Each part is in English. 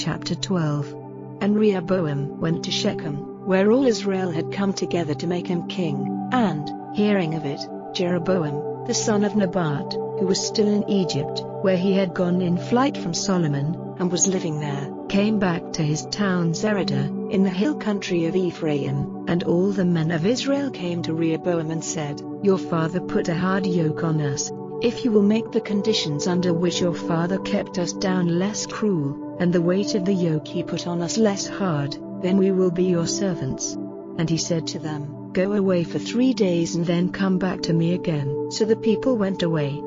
chapter 12. And Rehoboam went to Shechem, where all Israel had come together to make him king, and, hearing of it, Jeroboam, the son of Nebat, who was still in Egypt, where he had gone in flight from Solomon, and was living there, came back to his town Zeredah, in the hill country of Ephraim. And all the men of Israel came to Rehoboam and said, Your father put a hard yoke on us. If you will make the conditions under which your father kept us down less cruel, and the weight of the yoke he put on us less hard, then we will be your servants. And he said to them, Go away for 3 days and then come back to me again. So the people went away.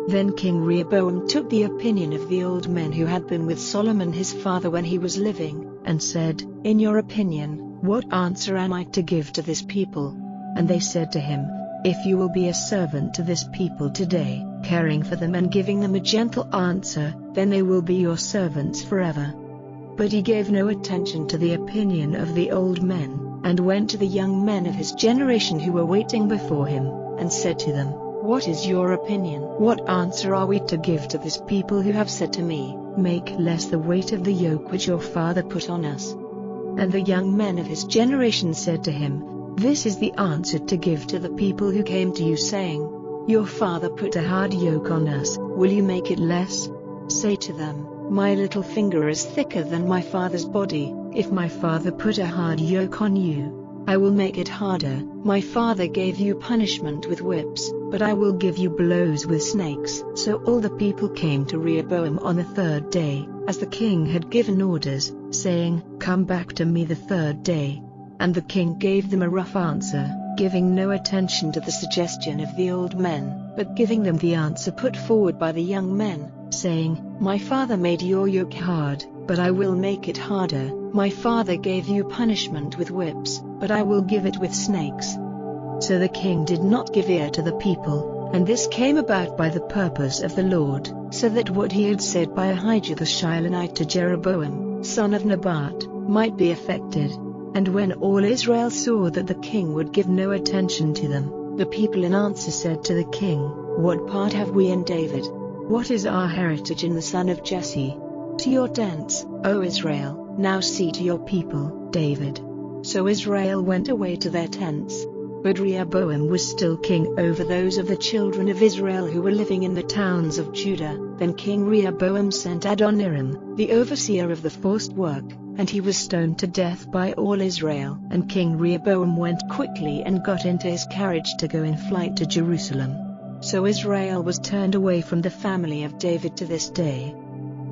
Then King Rehoboam took the opinion of the old men who had been with Solomon his father when he was living, and said, In your opinion, what answer am I to give to this people? And they said to him, If you will be a servant to this people today, caring for them and giving them a gentle answer, then they will be your servants forever. But he gave no attention to the opinion of the old men, and went to the young men of his generation who were waiting before him, and said to them, What is your opinion? What answer are we to give to this people who have said to me, Make less the weight of the yoke which your father put on us? And the young men of his generation said to him, This is the answer to give to the people who came to you saying, Your father put a hard yoke on us, will you make it less? Say to them, My little finger is thicker than my father's body. If my father put a hard yoke on you, I will make it harder. My father gave you punishment with whips, but I will give you blows with snakes. So all the people came to Rehoboam on the 3rd day, as the king had given orders, saying, Come back to me the 3rd day. And the king gave them a rough answer, giving no attention to the suggestion of the old men, but giving them the answer put forward by the young men, saying, My father made your yoke hard, but I will make it harder. My father gave you punishment with whips, but I will give it with snakes. So the king did not give ear to the people, and this came about by the purpose of the Lord, so that what he had said by Ahijah the Shilonite to Jeroboam, son of Nebat, might be effected. And when all Israel saw that the king would give no attention to them, the people in answer said to the king, What part have we in David? What is our heritage in the son of Jesse? To your tents, O Israel, now see to your people, David. So Israel went away to their tents. But Rehoboam was still king over those of the children of Israel who were living in the towns of Judah. Then King Rehoboam sent Adoniram, the overseer of the forced work, and he was stoned to death by all Israel. And King Rehoboam went quickly and got into his carriage to go in flight to Jerusalem. So Israel was turned away from the family of David to this day.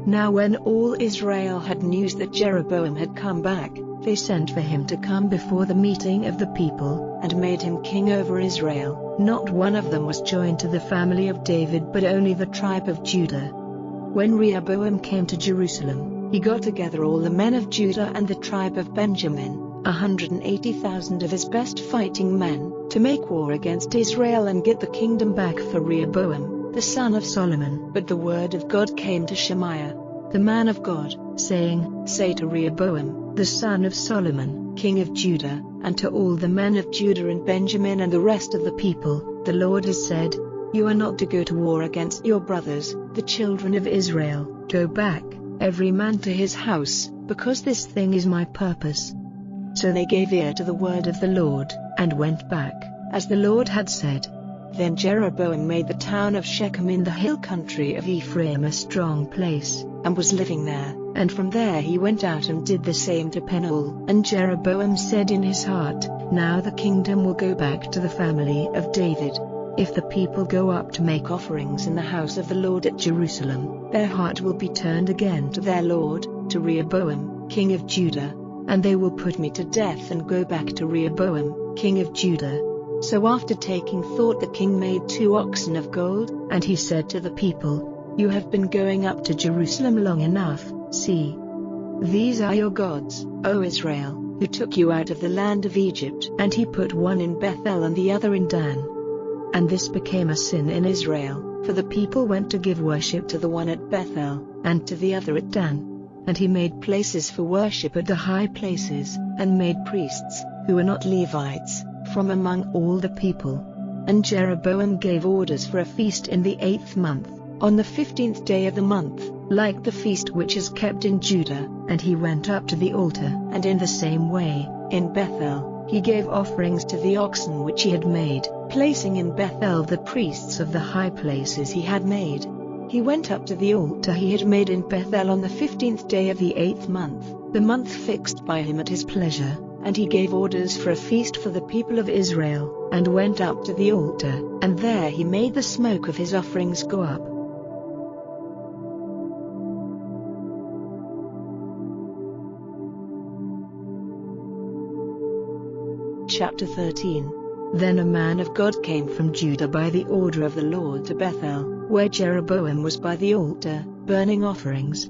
Now when all Israel had news that Jeroboam had come back, they sent for him to come before the meeting of the people, and made him king over Israel. Not one of them was joined to the family of David, but only the tribe of Judah. When Rehoboam came to Jerusalem, he got together all the men of Judah and the tribe of Benjamin, 180,000 of his best fighting men, to make war against Israel and get the kingdom back for Rehoboam, the son of Solomon. But the word of God came to Shemaiah, the man of God, saying, Say to Rehoboam, the son of Solomon, king of Judah, and to all the men of Judah and Benjamin and the rest of the people, the Lord has said, You are not to go to war against your brothers, the children of Israel. Go back, every man to his house, because this thing is my purpose. So they gave ear to the word of the Lord, and went back, as the Lord had said. Then Jeroboam made the town of Shechem in the hill country of Ephraim a strong place, and was living there. And from there he went out and did the same to Penuel. And Jeroboam said in his heart, Now the kingdom will go back to the family of David. If the people go up to make offerings in the house of the Lord at Jerusalem, their heart will be turned again to their Lord, to Rehoboam, king of Judah. And they will put me to death and go back to Rehoboam, king of Judah. So after taking thought the king made 2 oxen of gold, and he said to the people, You have been going up to Jerusalem long enough. See, these are your gods, O Israel, who took you out of the land of Egypt. And he put one in Bethel and the other in Dan. And this became a sin in Israel, for the people went to give worship to the one at Bethel, and to the other at Dan. And he made places for worship at the high places, and made priests, who were not Levites, from among all the people. And Jeroboam gave orders for a feast in the 8th month, on the 15th day of the month, like the feast which is kept in Judah. And he went up to the altar, and in the same way, in Bethel, he gave offerings to the oxen which he had made, placing in Bethel the priests of the high places he had made. He went up to the altar he had made in Bethel on the 15th day of the 8th month, the month fixed by him at his pleasure, and he gave orders for a feast for the people of Israel, and went up to the altar, and there he made the smoke of his offerings go up. Chapter 13. Then a man of God came from Judah by the order of the Lord to Bethel, where Jeroboam was by the altar, burning offerings.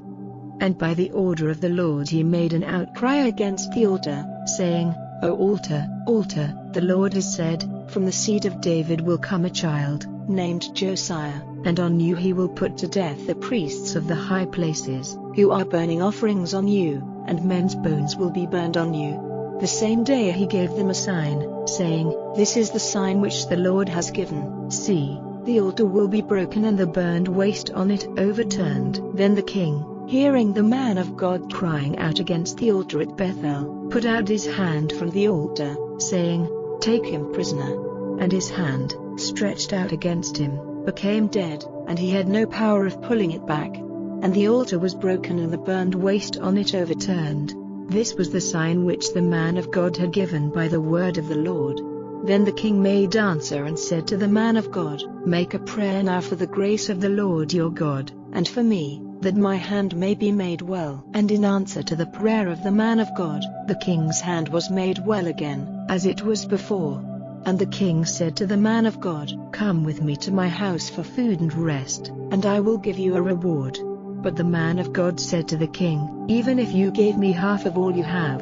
And by the order of the Lord he made an outcry against the altar, saying, O altar, altar, the Lord has said, from the seed of David will come a child, named Josiah, and on you he will put to death the priests of the high places, who are burning offerings on you, and men's bones will be burned on you. The same day he gave them a sign, saying, This is the sign which the Lord has given. See, the altar will be broken and the burned waste on it overturned. Then the king, hearing the man of God crying out against the altar at Bethel, put out his hand from the altar, saying, Take him prisoner. And his hand, stretched out against him, became dead, and he had no power of pulling it back. And the altar was broken and the burned waste on it overturned. This was the sign which the man of God had given by the word of the Lord. Then the king made answer and said to the man of God, Make a prayer now for the grace of the Lord your God, and for me, that my hand may be made well. And in answer to the prayer of the man of God, the king's hand was made well again, as it was before. And the king said to the man of God, Come with me to my house for food and rest, and I will give you a reward. But the man of God said to the king, Even if you gave me half of all you have,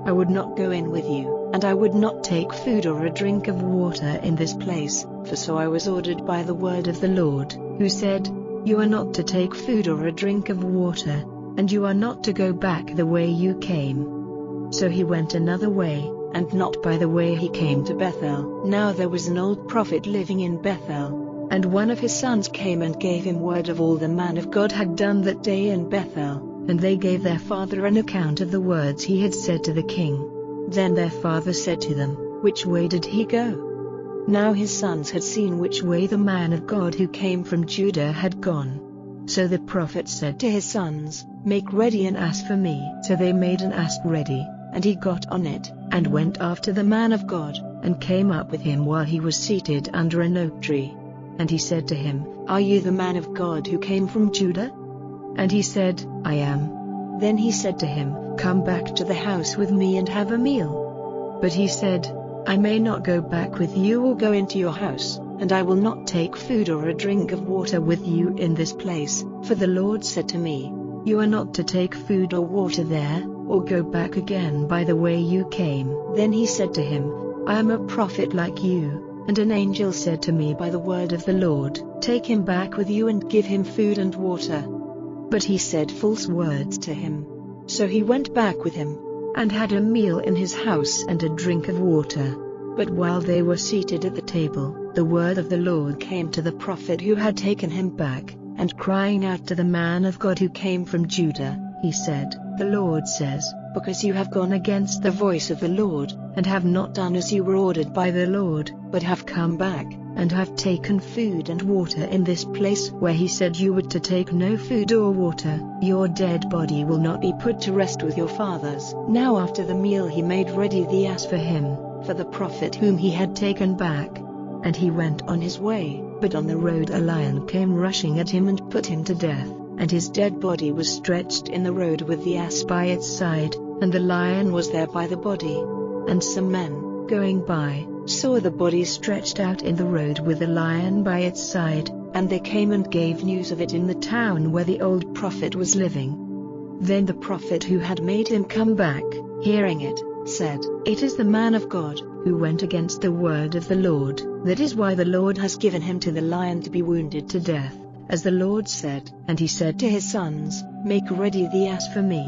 I would not go in with you, and I would not take food or a drink of water in this place, for so I was ordered by the word of the Lord, who said, You are not to take food or a drink of water, and you are not to go back the way you came. So he went another way, and not by the way he came to Bethel. Now there was an old prophet living in Bethel. And one of his sons came and gave him word of all the man of God had done that day in Bethel, and they gave their father an account of the words he had said to the king. Then their father said to them, Which way did he go? Now his sons had seen which way the man of God who came from Judah had gone. So the prophet said to his sons, Make ready an ass for me. So they made an ass ready, and he got on it, and went after the man of God, and came up with him while he was seated under an oak tree. And he said to him, Are you the man of God who came from Judah? And he said, I am. Then he said to him, Come back to the house with me and have a meal. But he said, I may not go back with you or go into your house, and I will not take food or a drink of water with you in this place, for the Lord said to me, You are not to take food or water there, or go back again by the way you came. Then he said to him, I am a prophet like you. And an angel said to me by the word of the Lord, Take him back with you and give him food and water. But he said false words to him. So he went back with him, and had a meal in his house and a drink of water. But while they were seated at the table, the word of the Lord came to the prophet who had taken him back, and crying out to the man of God who came from Judah, he said, The Lord says, Because you have gone against the voice of the Lord, and have not done as you were ordered by the Lord, but have come back, and have taken food and water in this place where he said you were to take no food or water, your dead body will not be put to rest with your fathers. Now after the meal he made ready the ass for him, for the prophet whom he had taken back. And he went on his way, but on the road a lion came rushing at him and put him to death, and his dead body was stretched in the road with the ass by its side, and the lion was there by the body. And some men, going by, saw the body stretched out in the road with the lion by its side, and they came and gave news of it in the town where the old prophet was living. Then the prophet who had made him come back, hearing it, said, It is the man of God, who went against the word of the Lord, that is why the Lord has given him to the lion to be wounded to death, as the Lord said. And he said to his sons, Make ready the ass for me.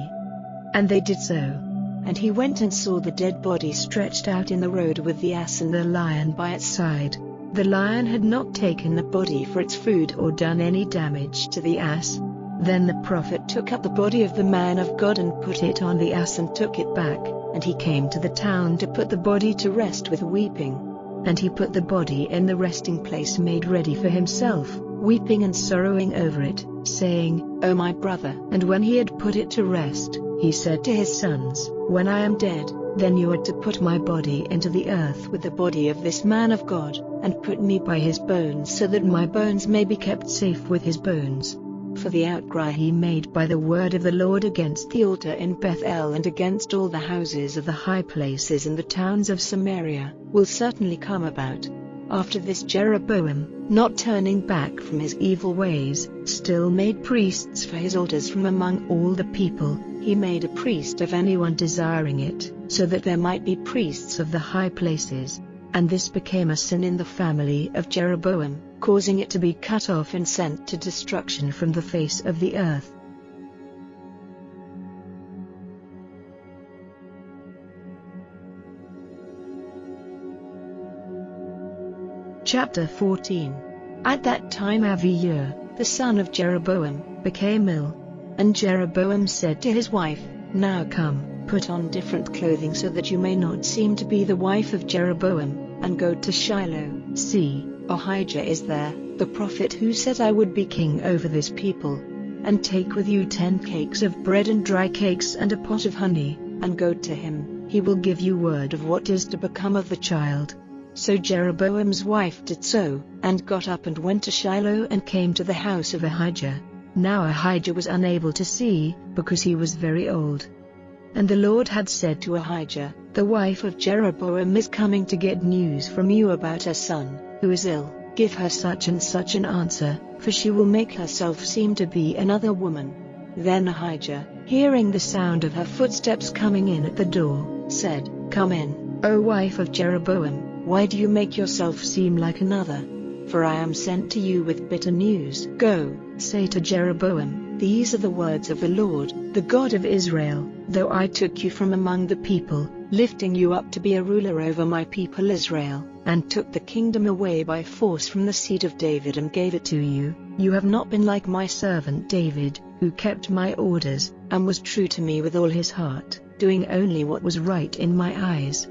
And they did so. And he went and saw the dead body stretched out in the road with the ass and the lion by its side. The lion had not taken the body for its food or done any damage to the ass. Then the prophet took up the body of the man of God and put it on the ass and took it back, and he came to the town to put the body to rest with weeping. And he put the body in the resting place made ready for himself, weeping and sorrowing over it, saying, "O my brother." And when he had put it to rest, he said to his sons, "When I am dead, then you are to put my body into the earth with the body of this man of God, and put me by his bones so that my bones may be kept safe with his bones." For the outcry he made by the word of the Lord against the altar in Bethel and against all the houses of the high places in the towns of Samaria, will certainly come about. After this Jeroboam, not turning back from his evil ways, still made priests for his altars from among all the people. He made a priest of anyone desiring it, so that there might be priests of the high places. And this became a sin in the family of Jeroboam, causing it to be cut off and sent to destruction from the face of the earth. Chapter 14. At that time Abiah, the son of Jeroboam, became ill. And Jeroboam said to his wife, "Now come, put on different clothing so that you may not seem to be the wife of Jeroboam, and go to Shiloh. See, Ahijah is there, the prophet who said I would be king over this people. And take with you 10 cakes of bread and dry cakes and a pot of honey, and go to him. He will give you word of what is to become of the child." So Jeroboam's wife did so, and got up and went to Shiloh and came to the house of Ahijah. Now Ahijah was unable to see, because he was very old. And the Lord had said to Ahijah, "The wife of Jeroboam is coming to get news from you about her son, who is ill. Give her such and such an answer, for she will make herself seem to be another woman." Then Ahijah, hearing the sound of her footsteps coming in at the door, said, "Come in, O wife of Jeroboam. Why do you make yourself seem like another? For I am sent to you with bitter news. Go, say to Jeroboam, these are the words of the Lord, the God of Israel. Though I took you from among the people, lifting you up to be a ruler over my people Israel, and took the kingdom away by force from the seed of David and gave it to you, you have not been like my servant David, who kept my orders, and was true to me with all his heart, doing only what was right in my eyes.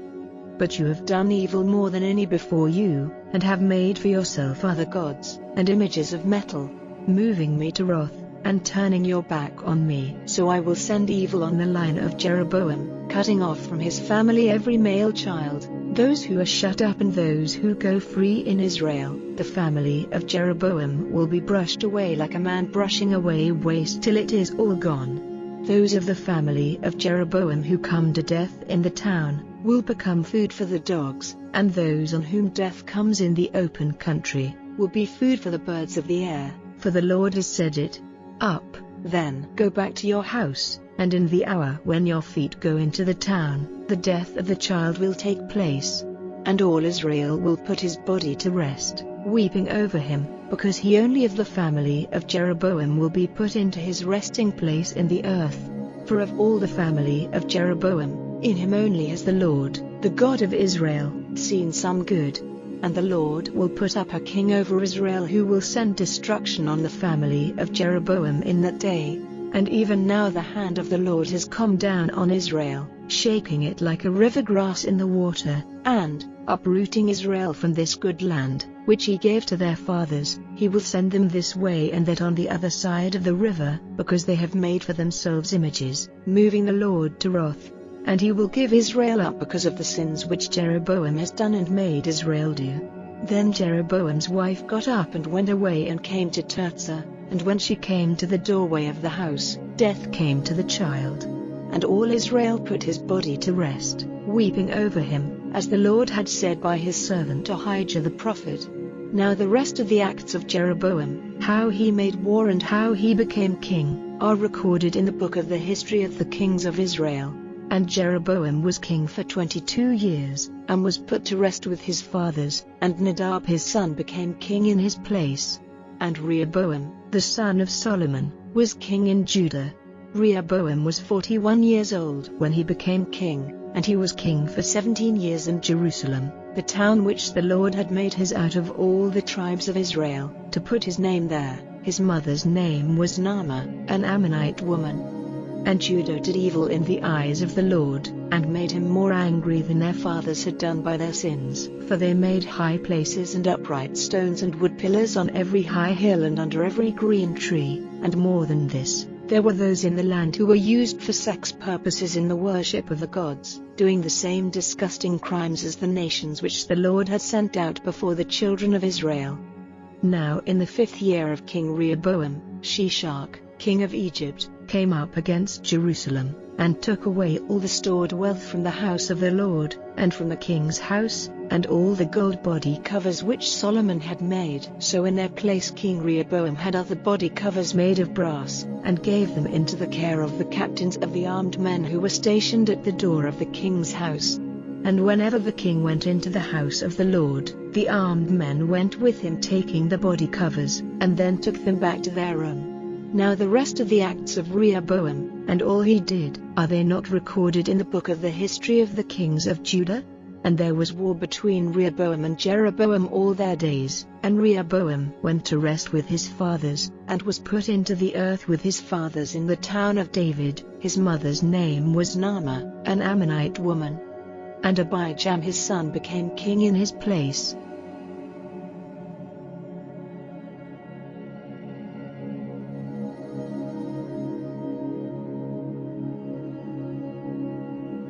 But you have done evil more than any before you, and have made for yourself other gods, and images of metal, moving me to wrath, and turning your back on me. So I will send evil on the line of Jeroboam, cutting off from his family every male child, those who are shut up and those who go free in Israel. The family of Jeroboam will be brushed away like a man brushing away waste till it is all gone. Those of the family of Jeroboam who come to death in the town, will become food for the dogs, and those on whom death comes in the open country, will be food for the birds of the air, for the Lord has said it. Up, then, go back to your house, and in the hour when your feet go into the town, the death of the child will take place. And all Israel will put his body to rest, weeping over him, because he only of the family of Jeroboam will be put into his resting place in the earth. For of all the family of Jeroboam, in him only has the Lord, the God of Israel, seen some good. And the Lord will put up a king over Israel who will send destruction on the family of Jeroboam in that day. And even now the hand of the Lord has come down on Israel, shaking it like a river grass in the water, and uprooting Israel from this good land, which he gave to their fathers. He will send them this way and that on the other side of the river, because they have made for themselves images, moving the Lord to wrath. And he will give Israel up because of the sins which Jeroboam has done and made Israel do. Then Jeroboam's wife got up and went away and came to Tirzah, and when she came to the doorway of the house, death came to the child. And all Israel put his body to rest, weeping over him, as the Lord had said by his servant Ahijah the prophet. Now the rest of the acts of Jeroboam, how he made war and how he became king, are recorded in the book of the history of the kings of Israel. And Jeroboam was king for 22 years, and was put to rest with his fathers, and Nadab his son became king in his place. And Rehoboam, the son of Solomon, was king in Judah. Rehoboam was 41 years old when he became king, and he was king for 17 years in Jerusalem. the town which the Lord had made his out of all the tribes of Israel, to put his name there. His mother's name was Naamah, an Ammonite woman. And Judah did evil in the eyes of the Lord, and made him more angry than their fathers had done by their sins. For they made high places and upright stones and wood pillars on every high hill and under every green tree, and more than this, there were those in the land who were used for sex purposes in the worship of the gods, doing the same disgusting crimes as the nations which the Lord had sent out before the children of Israel. Now in the 5th year of King Rehoboam, Shishak, king of Egypt, came up against Jerusalem, and took away all the stored wealth from the house of the Lord, and from the king's house, and all the gold body covers which Solomon had made. So in their place King Rehoboam had other body covers made of brass, and gave them into the care of the captains of the armed men who were stationed at the door of the king's house. And whenever the king went into the house of the Lord, the armed men went with him taking the body covers, and then took them back to their room. Now the rest of the acts of Rehoboam, and all he did, are they not recorded in the book of the history of the kings of Judah? And there was war between Rehoboam and Jeroboam all their days, and Rehoboam went to rest with his fathers, and was put into the earth with his fathers in the town of David. His mother's name was Naamah, an Ammonite woman. And Abijam his son became king in his place.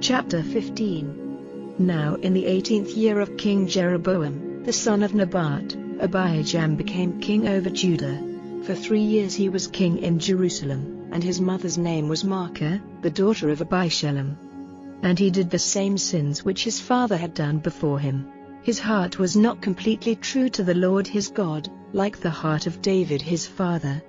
Chapter 15. Now in the 18th year of King Jeroboam, the son of Nebat, Abijam became king over Judah. For 3 years he was king in Jerusalem, and his mother's name was Maacah, the daughter of Abishalom. And he did the same sins which his father had done before him. His heart was not completely true to the Lord his God, like the heart of David his father.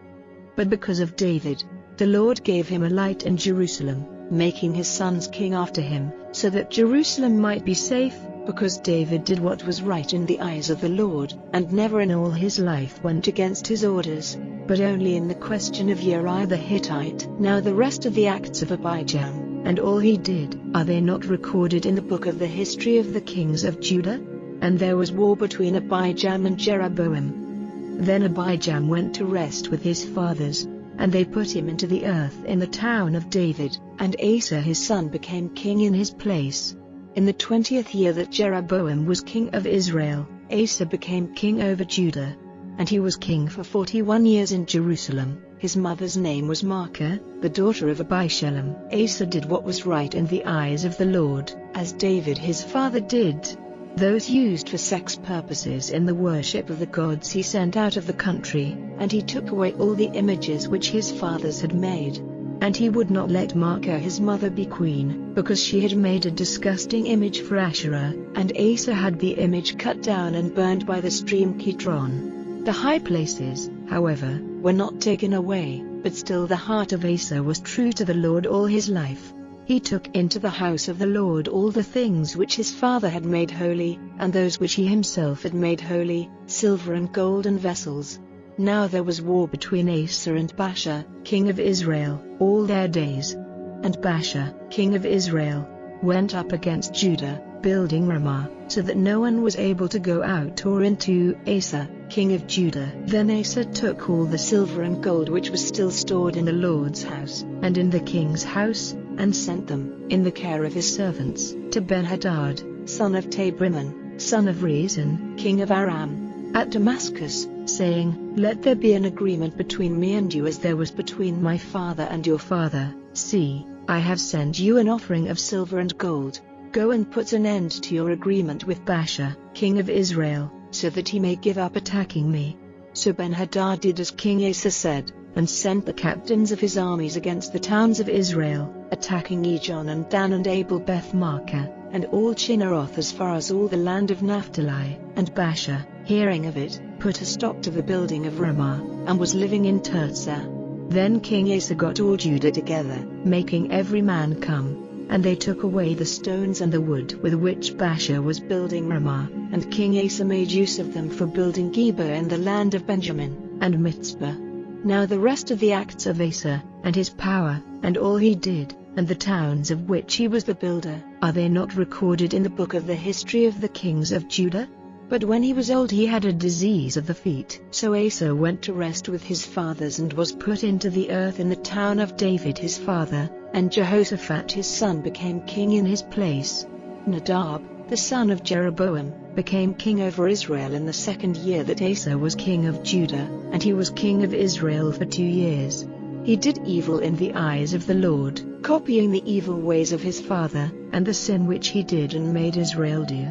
But because of David, the Lord gave him a light in Jerusalem, making his sons king after him, so that Jerusalem might be safe, because David did what was right in the eyes of the Lord, and never in all his life went against his orders, but only in the question of Uriah the Hittite. Now the rest of the acts of Abijam, and all he did, are they not recorded in the book of the history of the kings of Judah? And there was war between Abijam and Jeroboam. Then Abijam went to rest with his fathers, and they put him into the earth in the town of David, and Asa his son became king in his place. In the 20th year that Jeroboam was king of Israel, Asa became king over Judah. And he was king for 41 years in Jerusalem. His mother's name was Maacah, the daughter of Abishalom. Asa did what was right in the eyes of the Lord, as David his father did. Those used for sex purposes in the worship of the gods he sent out of the country, and he took away all the images which his fathers had made. And he would not let Maacah his mother be queen, because she had made a disgusting image for Asherah, and Asa had the image cut down and burned by the stream Kidron. The high places, however, were not taken away, but still the heart of Asa was true to the Lord all his life. He took into the house of the Lord all the things which his father had made holy, and those which he himself had made holy, silver and gold and vessels. Now there was war between Asa and Baasha, king of Israel, all their days. And Baasha, king of Israel, went up against Judah, building Ramah, so that no one was able to go out or into. Asa, king of Judah. Then Asa took all the silver and gold which was still stored in the Lord's house, and in the king's house, and sent them, in the care of his servants, to Ben-Hadad, son of Tabrimmon, son of Rezin, king of Aram, at Damascus, saying, Let there be an agreement between me and you as there was between my father and your father. See, I have sent you an offering of silver and gold. Go and put an end to your agreement with Baasha, king of Israel, so that he may give up attacking me. So Ben-Hadad did as King Asa said, and sent the captains of his armies against the towns of Israel, attacking Ijon and Dan and Abel-Beth-Maacah, and all Chinneroth as far as all the land of Naphtali. And Baasha, hearing of it, put a stop to the building of Ramah, and was living in Tirzah. Then King Asa got all Judah together, making every man come, and they took away the stones and the wood with which Baasha was building Ramah, and King Asa made use of them for building Geba in the land of Benjamin, and Mitzpah. Now the rest of the acts of Asa, and his power, and all he did, and the towns of which he was the builder, are they not recorded in the book of the history of the kings of Judah? But when he was old he had a disease of the feet. So Asa went to rest with his fathers and was put into the earth in the town of David his father, and Jehoshaphat his son became king in his place. Nadab, the son of Jeroboam, became king over Israel in the 2nd year that Asa was king of Judah, and he was king of Israel for 2 years. He did evil in the eyes of the Lord, copying the evil ways of his father, and the sin which he did and made Israel do.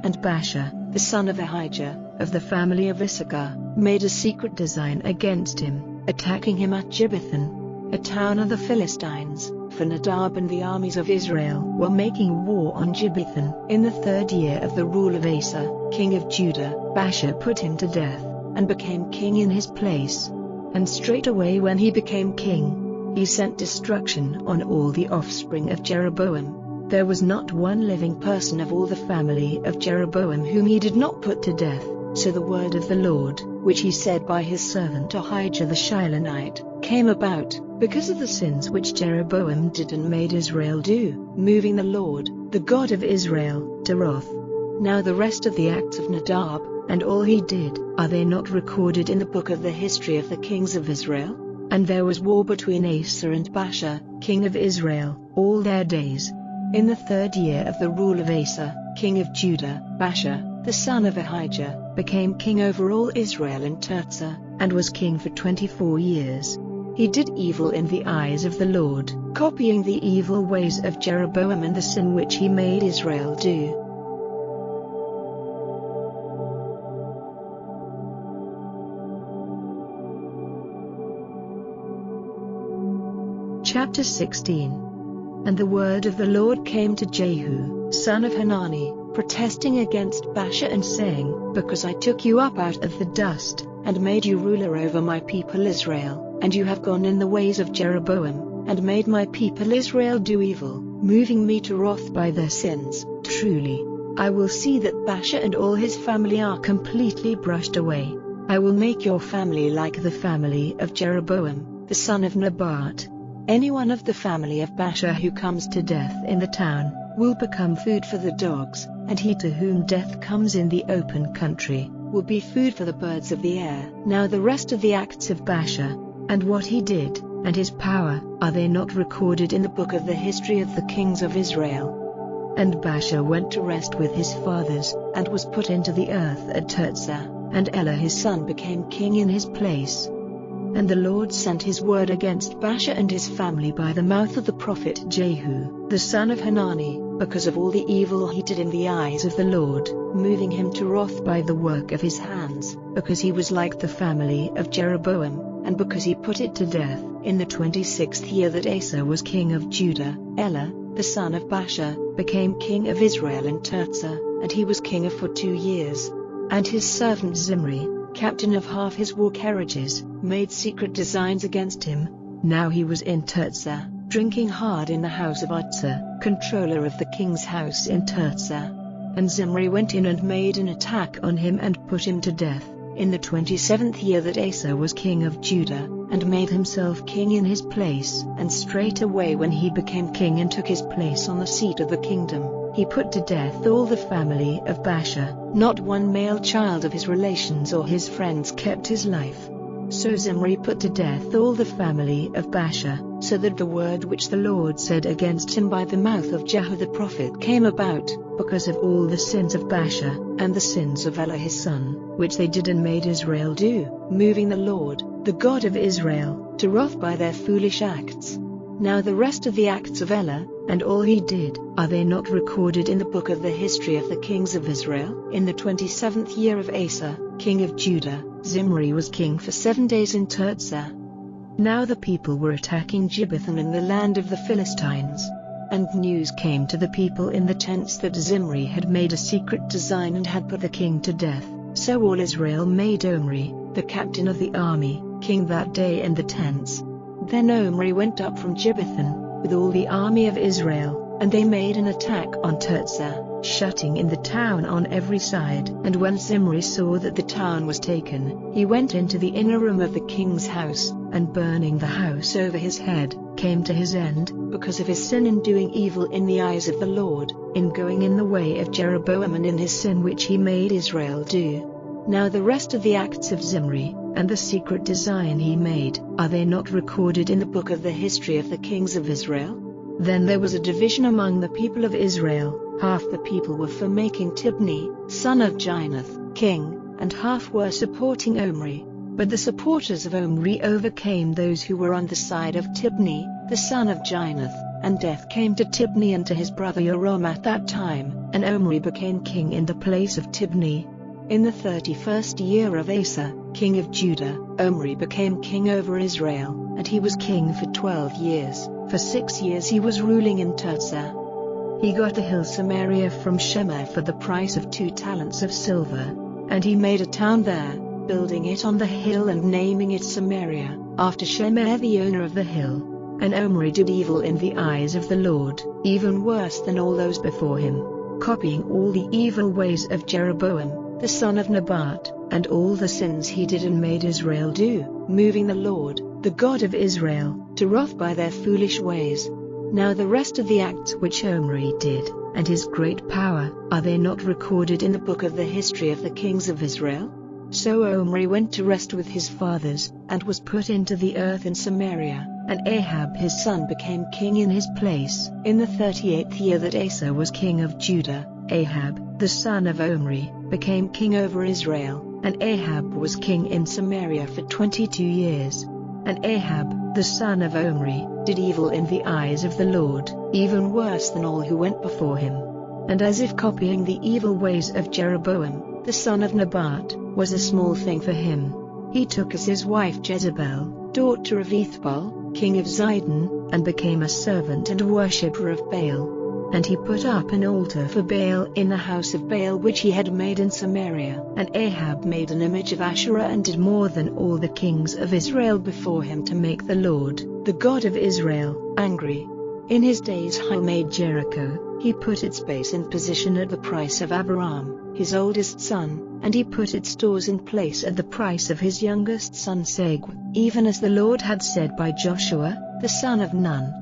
And Baasha, the son of Ahijah, of the family of Issachar, made a secret design against him, attacking him at Gibbethon, a town of the Philistines, for Nadab and the armies of Israel were making war on Gibbethon. In the 3rd year of the rule of Asa, king of Judah, Baasha put him to death, and became king in his place. And straightway when he became king, he sent destruction on all the offspring of Jeroboam. There was not one living person of all the family of Jeroboam whom he did not put to death. So the word of the Lord, which he said by his servant Ahijah the Shilonite, came about, because of the sins which Jeroboam did and made Israel do, moving the Lord, the God of Israel, to wrath. Now the rest of the acts of Nadab, and all he did, are they not recorded in the book of the history of the kings of Israel? And there was war between Asa and Baasha, king of Israel, all their days. In the 3rd year of the rule of Asa, king of Judah, Baasha, the son of Ahijah, became king over all Israel in Tirzah, and was king for 24 years. He did evil in the eyes of the Lord, copying the evil ways of Jeroboam and the sin which he made Israel do. Chapter 16. And the word of the Lord came to Jehu, son of Hanani, protesting against Baasha and saying, Because I took you up out of the dust, and made you ruler over my people Israel, and you have gone in the ways of Jeroboam, and made my people Israel do evil, moving me to wrath by their sins, truly, I will see that Baasha and all his family are completely brushed away. I will make your family like the family of Jeroboam, the son of Nebat. Anyone of the family of Baasha who comes to death in the town, will become food for the dogs, and he to whom death comes in the open country, will be food for the birds of the air. Now the rest of the acts of Baasha, and what he did, and his power, are they not recorded in the book of the history of the kings of Israel? And Baasha went to rest with his fathers, and was put into the earth at Tirzah, and Elah his son became king in his place. And the Lord sent his word against Baasha and his family by the mouth of the prophet Jehu, the son of Hanani, because of all the evil he did in the eyes of the Lord, moving him to wrath by the work of his hands, because he was like the family of Jeroboam, and because he put it to death. In the 26th year that Asa was king of Judah, Elah, the son of Baasha, became king of Israel in Tirzah, and he was king for 2 years. And his servant Zimri, captain of half his war carriages, made secret designs against him. Now he was in Tirzah, drinking hard in the house of Uzzah, controller of the king's house in Tirzah. And Zimri went in and made an attack on him and put him to death, in the 27th year that Asa was king of Judah, and made himself king in his place. And straightway when he became king and took his place on the seat of the kingdom, he put to death all the family of Baasha. Not one male child of his relations or his friends kept his life. So Zimri put to death all the family of Baasha, so that the word which the Lord said against him by the mouth of Jehu the prophet came about, because of all the sins of Baasha, and the sins of Elah his son, which they did and made Israel do, moving the Lord, the God of Israel, to wrath by their foolish acts. Now the rest of the acts of Elah, and all he did, are they not recorded in the book of the history of the kings of Israel? In the 27th year of Asa, king of Judah, Zimri was king for 7 days in Tirzah. Now the people were attacking Gibbethon in the land of the Philistines. And news came to the people in the tents that Zimri had made a secret design and had put the king to death. So all Israel made Omri, the captain of the army, king that day in the tents. Then Omri went up from Gibbethon, with all the army of Israel, and they made an attack on Tirzah, shutting in the town on every side. And when Zimri saw that the town was taken, he went into the inner room of the king's house, and burning the house over his head, came to his end, because of his sin in doing evil in the eyes of the Lord, in going in the way of Jeroboam and in his sin which he made Israel do. Now the rest of the acts of Zimri, and the secret design he made, are they not recorded in the book of the history of the kings of Israel? Then there was a division among the people of Israel. Half the people were for making Tibni, son of Ginath, king, and half were supporting Omri. But the supporters of Omri overcame those who were on the side of Tibni, the son of Ginath, and death came to Tibni and to his brother Joram at that time, and Omri became king in the place of Tibni. In the 31st year of Asa, king of Judah, Omri became king over Israel, and he was king for 12 years. For 6 years he was ruling in Tirzah. He got the hill Samaria from Shemer for the price of 2 talents of silver. And he made a town there, building it on the hill and naming it Samaria, after Shemer the owner of the hill. And Omri did evil in the eyes of the Lord, even worse than all those before him, copying all the evil ways of Jeroboam, the son of Nebat, and all the sins he did and made Israel do, moving the Lord, the God of Israel, to wrath by their foolish ways. Now the rest of the acts which Omri did, and his great power, are they not recorded in the book of the history of the kings of Israel? So Omri went to rest with his fathers, and was put into the earth in Samaria, and Ahab his son became king in his place. In the 38th year that Asa was king of Judah, Ahab, the son of Omri, became king over Israel, and Ahab was king in Samaria for 22 years. And Ahab, the son of Omri, did evil in the eyes of the Lord, even worse than all who went before him. And as if copying the evil ways of Jeroboam, the son of Nebat, was a small thing for him, he took as his wife Jezebel, daughter of Ethbaal, king of Zidon, and became a servant and worshipper of Baal. And he put up an altar for Baal in the house of Baal which he had made in Samaria. And Ahab made an image of Asherah and did more than all the kings of Israel before him to make the Lord, the God of Israel, angry. In his days he made Jericho, he put its base in position at the price of Abiram, his oldest son, and he put its stores in place at the price of his youngest son Segub, even as the Lord had said by Joshua, the son of Nun.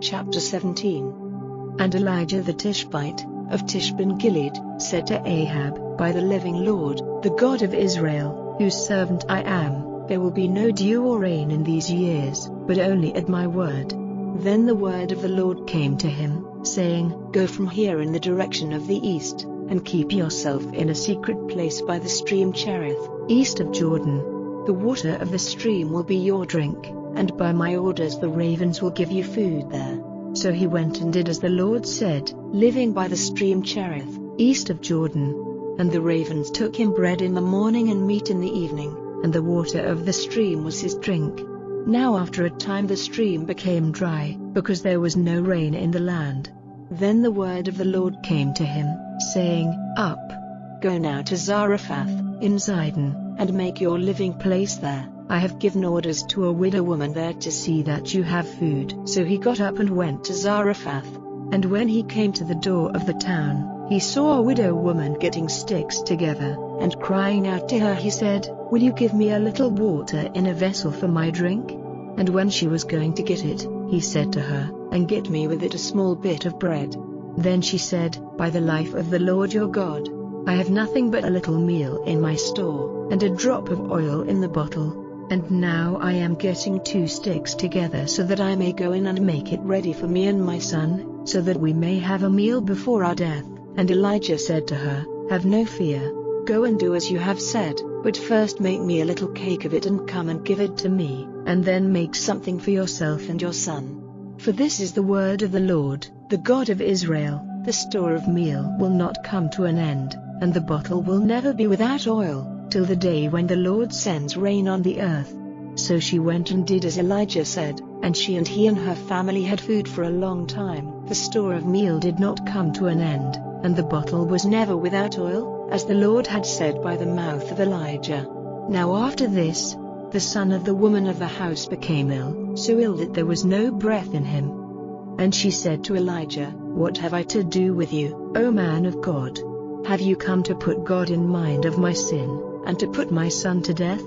Chapter 17. And Elijah the Tishbite, of Tishbin-Gilead, said to Ahab, By the living Lord, the God of Israel, whose servant I am, there will be no dew or rain in these years, but only at my word. Then the word of the Lord came to him, saying, Go from here in the direction of the east, and keep yourself in a secret place by the stream Cherith, east of Jordan. The water of the stream will be your drink, and by my orders the ravens will give you food there. So he went and did as the Lord said, living by the stream Cherith, east of Jordan. And the ravens took him bread in the morning and meat in the evening, and the water of the stream was his drink. Now after a time the stream became dry, because there was no rain in the land. Then the word of the Lord came to him, saying, Up, go now to Zarephath, in Zidon, and make your living place there. I have given orders to a widow woman there to see that you have food. So he got up and went to Zarephath. And when he came to the door of the town, he saw a widow woman getting sticks together, and crying out to her he said, Will you give me a little water in a vessel for my drink? And when she was going to get it, he said to her, And get me with it a small bit of bread. Then she said, By the life of the Lord your God, I have nothing but a little meal in my store, and a drop of oil in the bottle. And now I am getting 2 sticks together so that I may go in and make it ready for me and my son, so that we may have a meal before our death. And Elijah said to her, Have no fear, go and do as you have said, but first make me a little cake of it and come and give it to me, and then make something for yourself and your son. For this is the word of the Lord, the God of Israel, the store of meal will not come to an end, and the bottle will never be without oil, till the day when the Lord sends rain on the earth. So she went and did as Elijah said, and she and he and her family had food for a long time. The store of meal did not come to an end, and the bottle was never without oil, as the Lord had said by the mouth of Elijah. Now after this, the son of the woman of the house became ill, so ill that there was no breath in him. And she said to Elijah, "What have I to do with you, O man of God? Have you come to put God in mind of my sin, and to put my son to death?"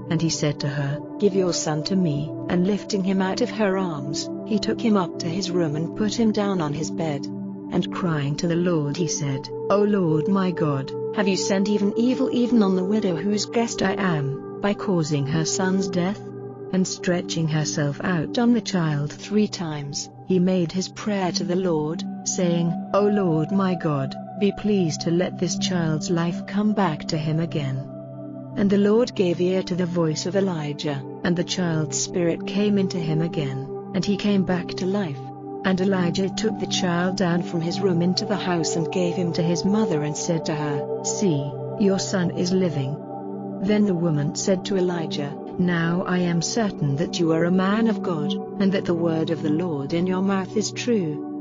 And he said to her, "Give your son to me." And lifting him out of her arms, he took him up to his room and put him down on his bed. And crying to the Lord he said, "O Lord my God, have you sent evil even on the widow whose guest I am, by causing her son's death?" And stretching herself out on the child 3 times, he made his prayer to the Lord, saying, "O Lord my God, be pleased to let this child's life come back to him again." And the Lord gave ear to the voice of Elijah, and the child's spirit came into him again, and he came back to life. And Elijah took the child down from his room into the house and gave him to his mother and said to her, "See, your son is living." Then the woman said to Elijah, "Now I am certain that you are a man of God, and that the word of the Lord in your mouth is true."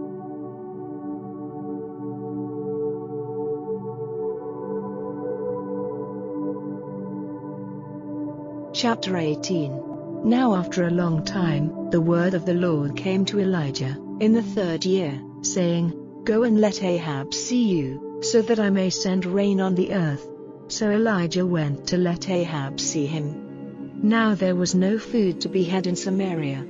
Chapter 18. Now after a long time, the word of the Lord came to Elijah, in the 3rd year, saying, "Go and let Ahab see you, so that I may send rain on the earth." So Elijah went to let Ahab see him. Now there was no food to be had in Samaria.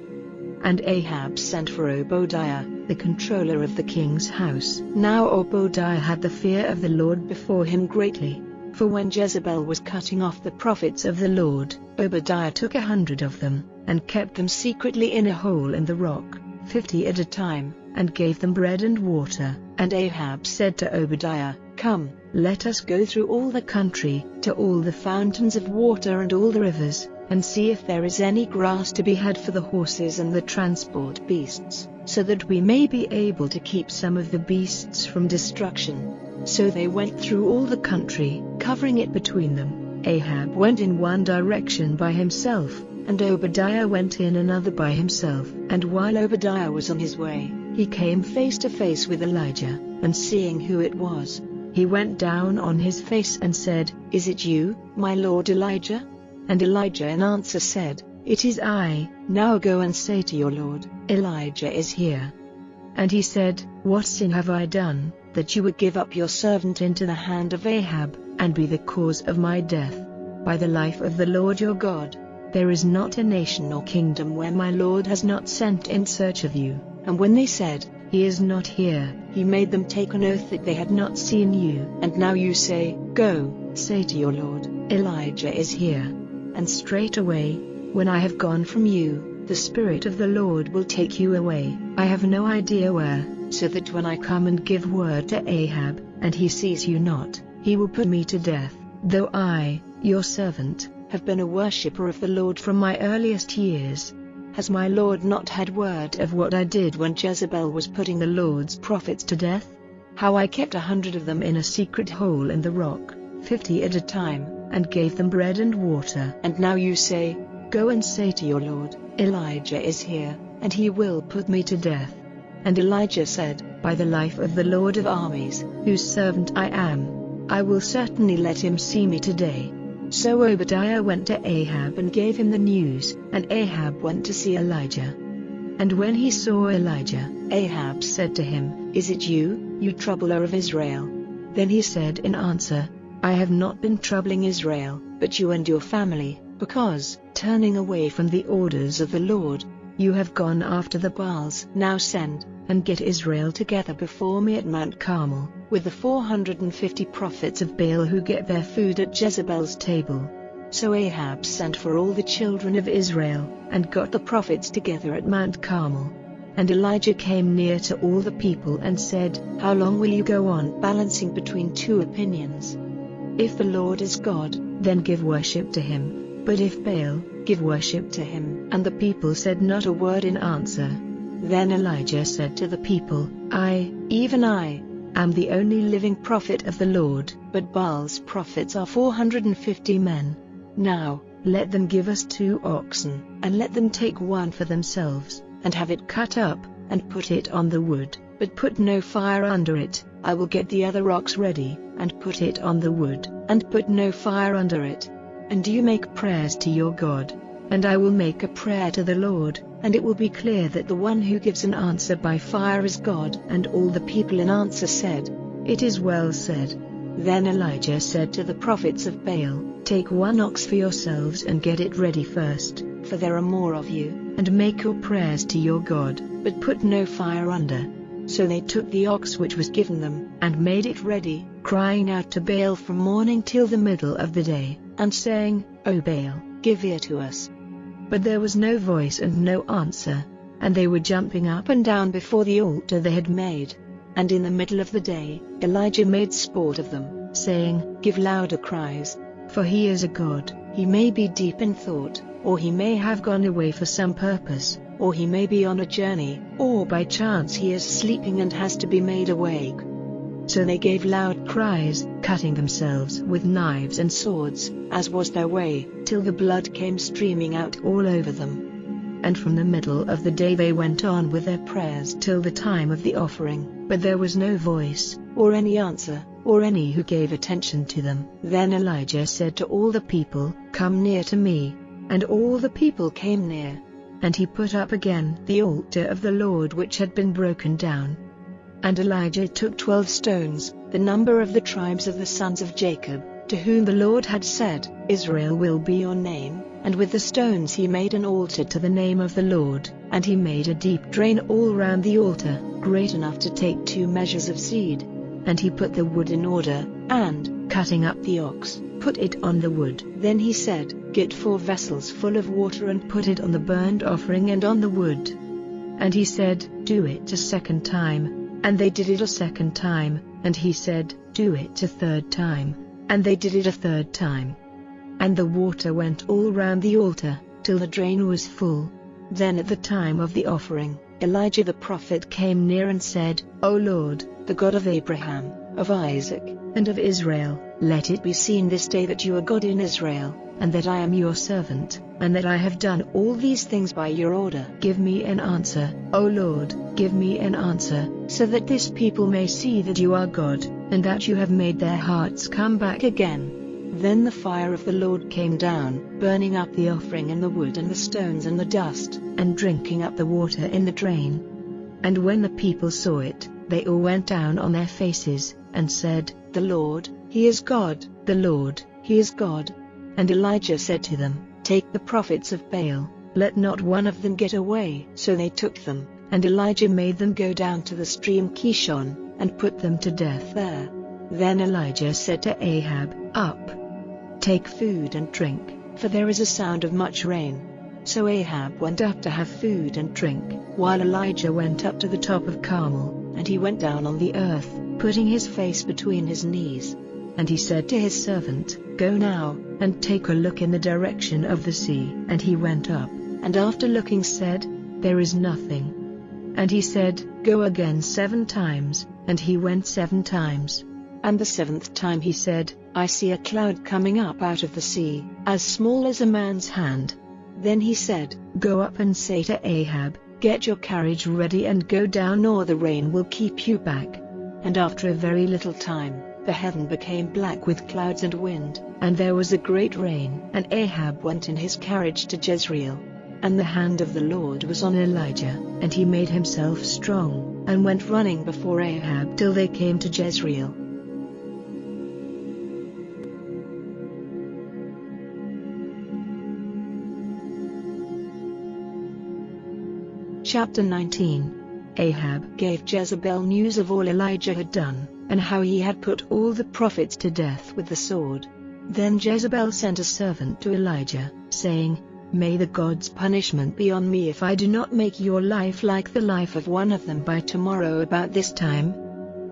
And Ahab sent for Obadiah, the controller of the king's house. Now Obadiah had the fear of the Lord before him greatly. For when Jezebel was cutting off the prophets of the Lord, Obadiah took 100 of them, and kept them secretly in a hole in the rock, 50 at a time, and gave them bread and water. And Ahab said to Obadiah, "Come, let us go through all the country, to all the fountains of water and all the rivers, and see if there is any grass to be had for the horses and the transport beasts, so that we may be able to keep some of the beasts from destruction." So they went through all the country, covering it between them. Ahab went in one direction by himself, and Obadiah went in another by himself. And while Obadiah was on his way, he came face to face with Elijah, and seeing who it was, he went down on his face and said, "Is it you, my lord Elijah?" And Elijah in answer said, "It is I. Now go and say to your lord, Elijah is here." And he said, "What sin have I done, that you would give up your servant into the hand of Ahab, and be the cause of my death? By the life of the Lord your God, there is not a nation or kingdom where my Lord has not sent in search of you." And when they said, "He is not here," he made them take an oath that they had not seen you. And now you say, "Go, say to your Lord, Elijah is here." And straightway, when I have gone from you, the Spirit of the Lord will take you away, I have no idea where, so that when I come and give word to Ahab, and he sees you not, he will put me to death, though I, your servant, have been a worshipper of the Lord from my earliest years. Has my Lord not had word of what I did when Jezebel was putting the Lord's prophets to death? How I kept 100 of them in a secret hole in the rock, 50 at a time, and gave them bread and water. And now you say, "Go and say to your Lord, Elijah is here, and he will put me to death." And Elijah said, "By the life of the Lord of armies, whose servant I am, I will certainly let him see me today." So Obadiah went to Ahab and gave him the news, and Ahab went to see Elijah. And when he saw Elijah, Ahab said to him, "Is it you, you troubler of Israel?" Then he said in answer, "I have not been troubling Israel, but you and your family, because, turning away from the orders of the Lord, you have gone after the Baals. Now send, and get Israel together before me at Mount Carmel, with the 450 prophets of Baal who get their food at Jezebel's table." So Ahab sent for all the children of Israel, and got the prophets together at Mount Carmel. And Elijah came near to all the people and said, "How long will you go on balancing between 2 opinions? If the Lord is God, then give worship to him. But if Baal, give worship to him." And the people said not a word in answer. Then Elijah said to the people, even I, am the only living prophet of the Lord, but Baal's prophets are 450 men. Now, let them give us 2 oxen, and let them take one for themselves, and have it cut up, and put it on the wood, but put no fire under it. I will get the other ox ready, and put it on the wood, and put no fire under it. And you make prayers to your God." and I will make a prayer to the Lord, and it will be clear that the one who gives an answer by fire is God." And all the people in answer said, "It is well said." Then Elijah said to the prophets of Baal, "Take one ox for yourselves and get it ready first, for there are more of you, and make your prayers to your God, but put no fire under." So they took the ox which was given them, and made it ready, crying out to Baal from morning till the middle of the day, and saying, "O Baal, give ear to us." But there was no voice and no answer, and they were jumping up and down before the altar they had made. And in the middle of the day, Elijah made sport of them, saying, "Give louder cries, for he is a god. He may be deep in thought, or he may have gone away for some purpose, or he may be on a journey, or by chance he is sleeping and has to be made awake." So they gave loud cries, cutting themselves with knives and swords, as was their way, till the blood came streaming out all over them. And from the middle of the day they went on with their prayers till the time of the offering, but there was no voice, or any answer, or any who gave attention to them. Then Elijah said to all the people, "Come near to me." And all the people came near. And he put up again the altar of the Lord which had been broken down. And Elijah took 12 stones, the number of the tribes of the sons of Jacob, to whom the Lord had said, "Israel will be your name," and with the stones he made an altar to the name of the Lord, and he made a deep drain all round the altar, great enough to take 2 measures of seed. And he put the wood in order, and, cutting up the ox, put it on the wood. Then he said, "Get 4 vessels full of water and put it on the burnt offering and on the wood." And he said, "Do it a second time." And they did it a second time, and he said, "Do it a third time." And they did it a third time. And the water went all round the altar, till the drain was full. Then at the time of the offering, Elijah the prophet came near and said, "O Lord, the God of Abraham, of Isaac, and of Israel, let it be seen this day that you are God in Israel, and that I am your servant, and that I have done all these things by your order. Give me an answer, O Lord, give me an answer, so that this people may see that you are God, and that you have made their hearts come back again." Then the fire of the Lord came down, burning up the offering and the wood and the stones and the dust, and drinking up the water in the drain. And when the people saw it, they all went down on their faces, and said, "The Lord, He is God, the Lord, He is God." And Elijah said to them, "Take the prophets of Baal, let not one of them get away." So they took them, and Elijah made them go down to the stream Kishon, and put them to death there. Then Elijah said to Ahab, "Up, take food and drink, for there is a sound of much rain." So Ahab went up to have food and drink, while Elijah went up to the top of Carmel, and he went down on the earth, putting his face between his knees. And he said to his servant, "Go now, and take a look in the direction of the sea." And he went up, and after looking said, "There is nothing." And he said, "Go again 7 times, and he went 7 times. And the 7th time he said, "I see a cloud coming up out of the sea, as small as a man's hand." Then he said, "Go up and say to Ahab, get your carriage ready and go down, or the rain will keep you back." And after a very little time, the heaven became black with clouds and wind, and there was a great rain. And Ahab went in his carriage to Jezreel. And the hand of the Lord was on Elijah, and he made himself strong, and went running before Ahab till they came to Jezreel. Chapter 19. Ahab gave Jezebel news of all Elijah had done, and how he had put all the prophets to death with the sword. Then Jezebel sent a servant to Elijah, saying, "May the gods' punishment be on me if I do not make your life like the life of one of them by tomorrow about this time."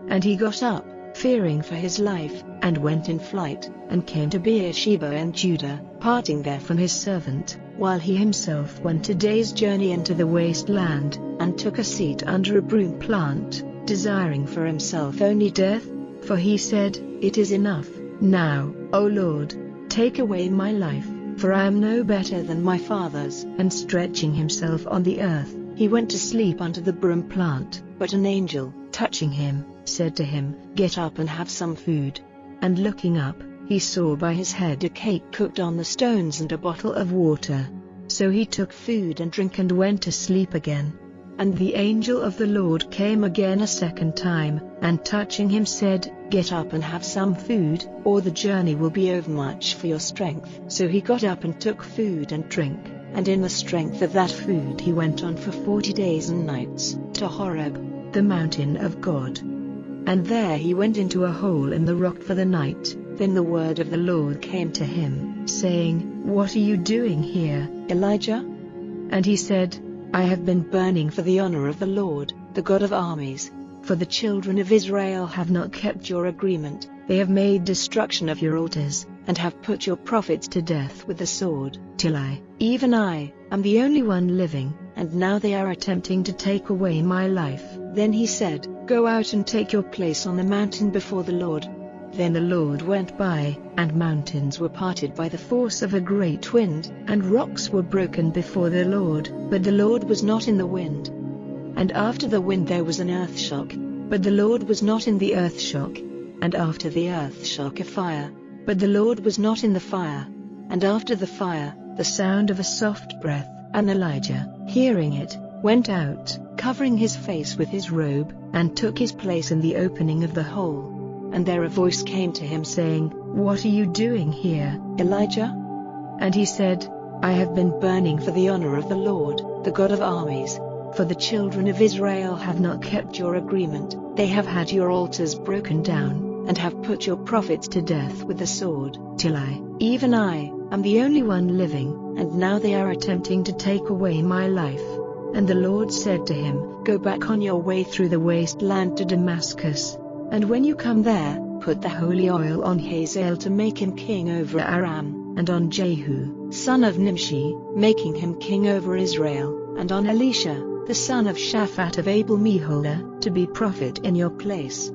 And he got up, fearing for his life, and went in flight, and came to Beersheba in Judah, parting there from his servant, while he himself went a day's journey into the waste land, and took a seat under a broom plant, desiring for himself only death, for he said, "It is enough, now, O Lord, take away my life, for I am no better than my fathers." And stretching himself on the earth, he went to sleep under the broom plant. But an angel, touching him, said to him, "Get up and have some food." And looking up, he saw by his head a cake cooked on the stones and a bottle of water. So he took food and drink and went to sleep again. And the angel of the Lord came again a second time, and touching him said, "Get up and have some food, or the journey will be overmuch for your strength." So he got up and took food and drink, and in the strength of that food he went on for 40 days and nights, to Horeb, the mountain of God. And there he went into a hole in the rock for the night. Then the word of the Lord came to him, saying, "What are you doing here, Elijah?" And he said, "I have been burning for the honor of the Lord, the God of armies. For the children of Israel have not kept your agreement, they have made destruction of your altars, and have put your prophets to death with the sword, till even I, am the only one living, and now they are attempting to take away my life." Then he said, "Go out and take your place on the mountain before the Lord." Then the Lord went by, and mountains were parted by the force of a great wind, and rocks were broken before the Lord, but the Lord was not in the wind. And after the wind there was an earthshock, but the Lord was not in the earthshock. And after the earthshock a fire, but the Lord was not in the fire. And after the fire, the sound of a soft breath, and Elijah, hearing it, went out, covering his face with his robe, and took his place in the opening of the hole. And there a voice came to him saying, "What are you doing here, Elijah?" And he said, "I have been burning for the honor of the Lord, the God of armies. For the children of Israel have not kept your agreement, they have had your altars broken down, and have put your prophets to death with the sword, till even I, am the only one living, and now they are attempting to take away my life." And the Lord said to him, "Go back on your way through the wasteland to Damascus. And when you come there, put the holy oil on Hazael to make him king over Aram, and on Jehu, son of Nimshi, making him king over Israel, and on Elisha, the son of Shaphat of Abel-Meholah, to be prophet in your place.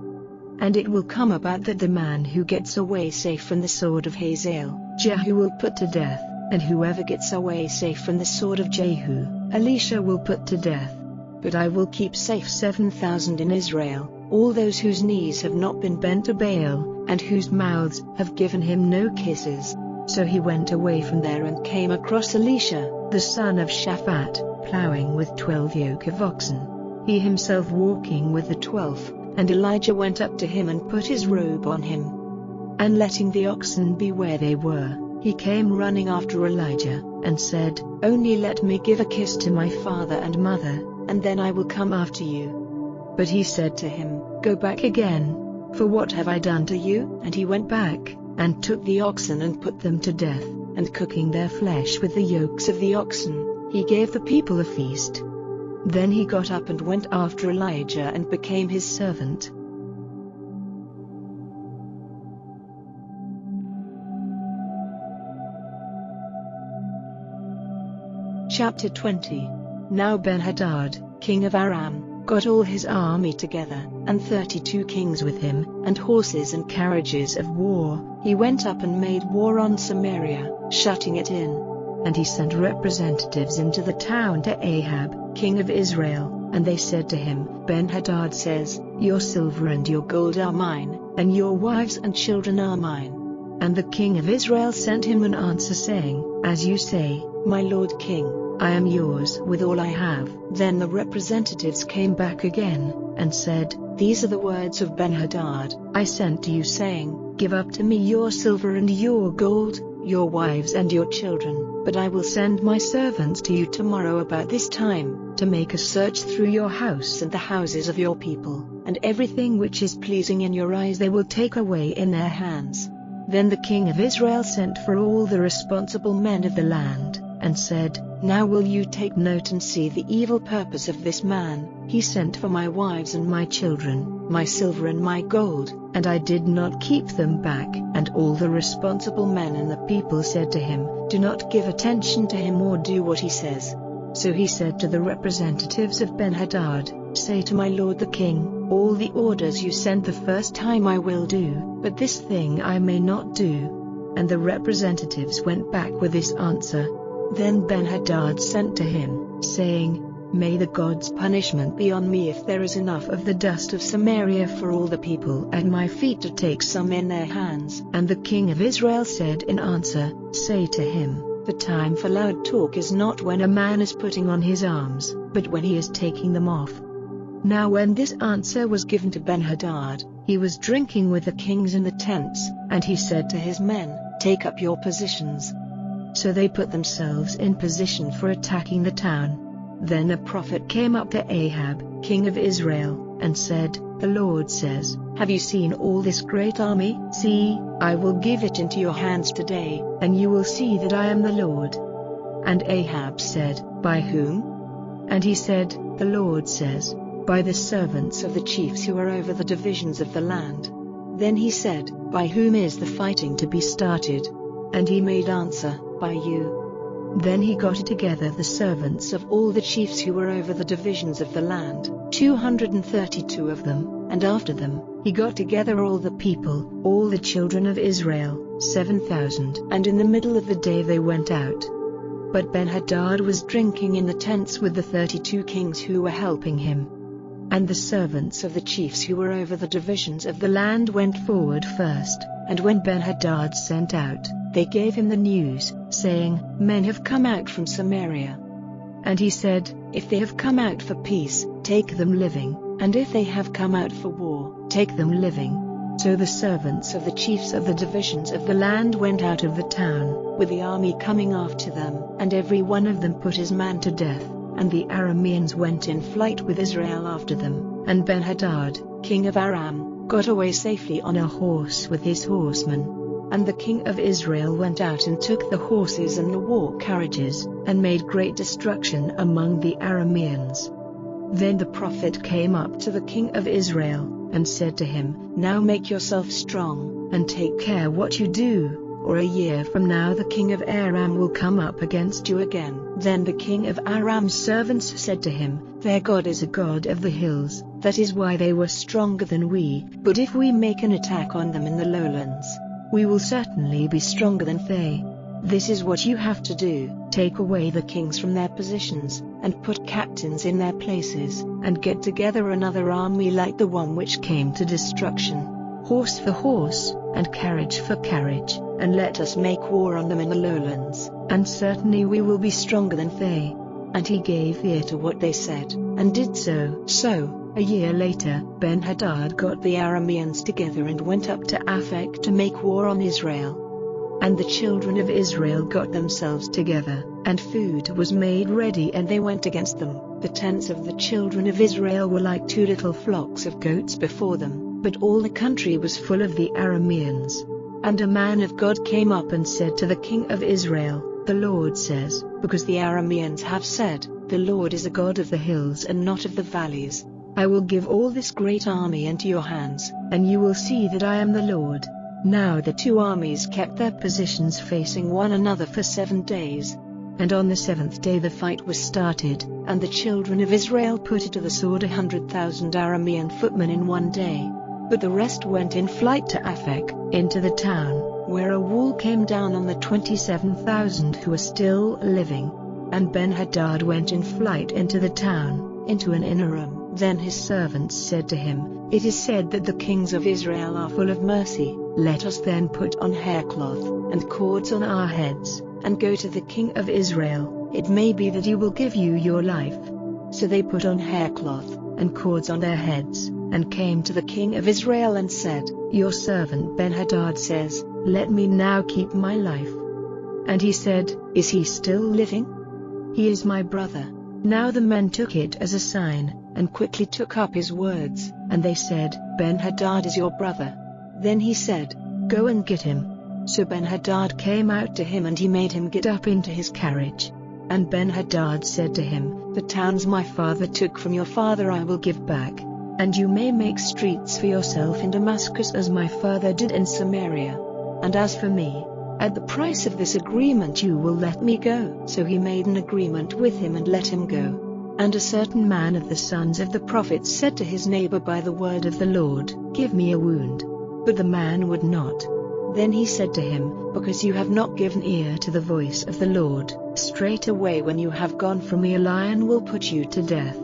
And it will come about that the man who gets away safe from the sword of Hazael, Jehu will put to death, and whoever gets away safe from the sword of Jehu, Elisha will put to death. But I will keep safe 7,000 in Israel, all those whose knees have not been bent to Baal, and whose mouths have given him no kisses." So he went away from there and came across Elisha, the son of Shaphat, plowing with 12 yoke of oxen, he himself walking with the 12th. And Elijah went up to him and put his robe on him. And letting the oxen be where they were, he came running after Elijah, and said, "Only let me give a kiss to my father and mother, and then I will come after you." But he said to him, "Go back again, for what have I done to you?" And he went back, and took the oxen and put them to death, and cooking their flesh with the yokes of the oxen, he gave the people a feast. Then he got up and went after Elijah and became his servant. Chapter 20. Now Ben-Hadad, king of Aram, got all his army together, and 32 kings with him, and horses and carriages of war. He went up and made war on Samaria, shutting it in. And he sent representatives into the town to Ahab, king of Israel, and they said to him, "Ben-Hadad says, 'Your silver and your gold are mine, and your wives and children are mine.'" And the king of Israel sent him an answer saying, "As you say, my lord king, I am yours with all I have." Then the representatives came back again, and said, "These are the words of Ben-Hadad. I sent to you saying, 'Give up to me your silver and your gold, your wives and your children, but I will send my servants to you tomorrow about this time, to make a search through your house and the houses of your people, and everything which is pleasing in your eyes they will take away in their hands.'" Then the king of Israel sent for all the responsible men of the land, and said, "Now will you take note and see the evil purpose of this man? He sent for my wives and my children, my silver and my gold, and I did not keep them back." And all the responsible men and the people said to him, "Do not give attention to him or do what he says." So he said to the representatives of Ben-Hadad, "Say to my lord the king, all the orders you sent the first time I will do, but this thing I may not do." And the representatives went back with this answer. Then Ben-Hadad sent to him, saying, "May the gods' punishment be on me if there is enough of the dust of Samaria for all the people at my feet to take some in their hands." And the king of Israel said in answer, "Say to him, The time for loud talk is not when a man is putting on his arms, but when he is taking them off. Now when this answer was given to Ben-Hadad, he was drinking with the kings in the tents, and he said to his men, "Take up your positions." So they put themselves in position for attacking the town. Then a prophet came up to Ahab, king of Israel, and said, "The Lord says, have you seen all this great army? See, I will give it into your hands today, and you will see that I am the Lord." And Ahab said, "By whom?" And he said, "The Lord says, by the servants of the chiefs who are over the divisions of the land." Then he said, "By whom is the fighting to be started?" And he made answer, "By you." Then he got together the servants of all the chiefs who were over the divisions of the land, 232 of them, and after them, he got together all the people, all the children of Israel, 7,000. And in the middle of the day they went out. But Ben-Hadad was drinking in the tents with the 32 kings who were helping him. And the servants of the chiefs who were over the divisions of the land went forward first, and when Ben-Hadad sent out, they gave him the news, saying, "Men have come out from Samaria." And he said, "If they have come out for peace, take them living, and if they have come out for war, take them living." So the servants of the chiefs of the divisions of the land went out of the town, with the army coming after them, and every one of them put his man to death, and the Arameans went in flight with Israel after them, and Ben-Hadad, king of Aram, got away safely on a horse with his horsemen. And the king of Israel went out and took the horses and the war carriages, and made great destruction among the Arameans. Then the prophet came up to the king of Israel, and said to him, "Now make yourself strong, and take care what you do, or a year from now the king of Aram will come up against you again." Then the king of Aram's servants said to him, "Their God is a God of the hills, that is why they were stronger than we, but if we make an attack on them in the lowlands, we will certainly be stronger than they. This is what you have to do, take away the kings from their positions, and put captains in their places, and get together another army like the one which came to destruction, horse for horse, and carriage for carriage, and let us make war on them in the lowlands, and certainly we will be stronger than they." And he gave ear to what they said, and did so. So, a year later, Ben-Hadad got the Arameans together and went up to Aphek to make war on Israel. And the children of Israel got themselves together, and food was made ready and they went against them. The tents of the children of Israel were like two little flocks of goats before them, but all the country was full of the Arameans. And a man of God came up and said to the king of Israel, "The Lord says, because the Arameans have said, 'The Lord is a God of the hills and not of the valleys,' I will give all this great army into your hands, and you will see that I am the Lord." Now the two armies kept their positions facing one another for 7 days. And on the 7th day the fight was started, and the children of Israel put to the sword 100,000 Aramean footmen in one day. But the rest went in flight to Aphek, into the town, where a wall came down on the 27,000 who were still living. And Ben-Hadad went in flight into the town, into an inner room. Then his servants said to him, "It is said that the kings of Israel are full of mercy. Let us then put on haircloth, and cords on our heads, and go to the king of Israel. It may be that he will give you your life." So they put on haircloth, and cords on their heads, and came to the king of Israel and said, "Your servant Ben-Hadad says, 'Let me now keep my life.'" And he said, "Is he still living? He is my brother." Now the men took it as a sign, and quickly took up his words, and they said, "Ben-Hadad is your brother." Then he said, "Go and get him." So Ben-Hadad came out to him and he made him get up into his carriage. And Ben-Hadad said to him, "The towns my father took from your father I will give back, and you may make streets for yourself in Damascus as my father did in Samaria. And as for me, at the price of this agreement you will let me go." So he made an agreement with him and let him go. And a certain man of the sons of the prophets said to his neighbor by the word of the Lord, "Give me a wound." But the man would not. Then he said to him, "Because you have not given ear to the voice of the Lord, straightway when you have gone from me a lion will put you to death."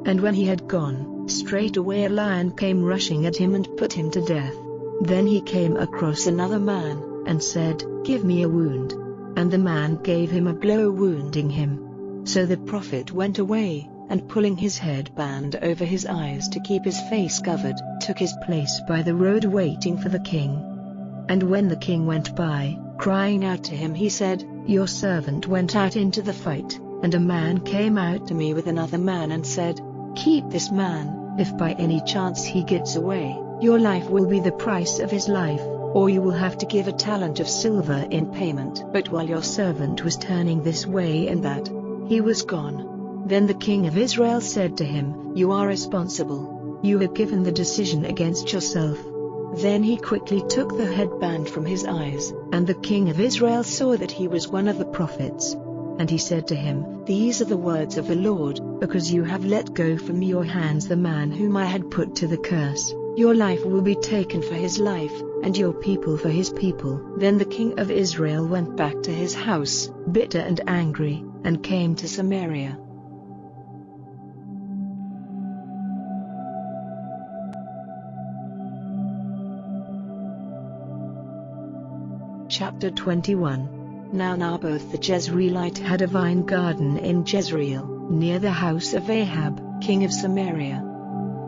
And when he had gone, straightway a lion came rushing at him and put him to death. Then he came across another man, and said, "Give me a wound." and the man gave him a blow, wounding him. So the prophet went away, and pulling his headband over his eyes to keep his face covered, took his place by the road waiting for the king. And when the king went by, crying out to him, he said, "Your servant went out into the fight, and a man came out to me with another man and said, 'Keep this man, if by any chance he gets away, your life will be the price of his life, or you will have to give a talent of silver in payment.' But while your servant was turning this way and that, he was gone." Then the king of Israel said to him, "You are responsible. You have given the decision against yourself." Then he quickly took the headband from his eyes, and the king of Israel saw that he was one of the prophets. And he said to him, "These are the words of the Lord, because you have let go from your hands the man whom I had put to the curse. Your life will be taken for his life, and your people for his people." Then the king of Israel went back to his house, bitter and angry, and came to Samaria. Chapter 21. Now Naboth the Jezreelite had a vine garden in Jezreel, near the house of Ahab, king of Samaria.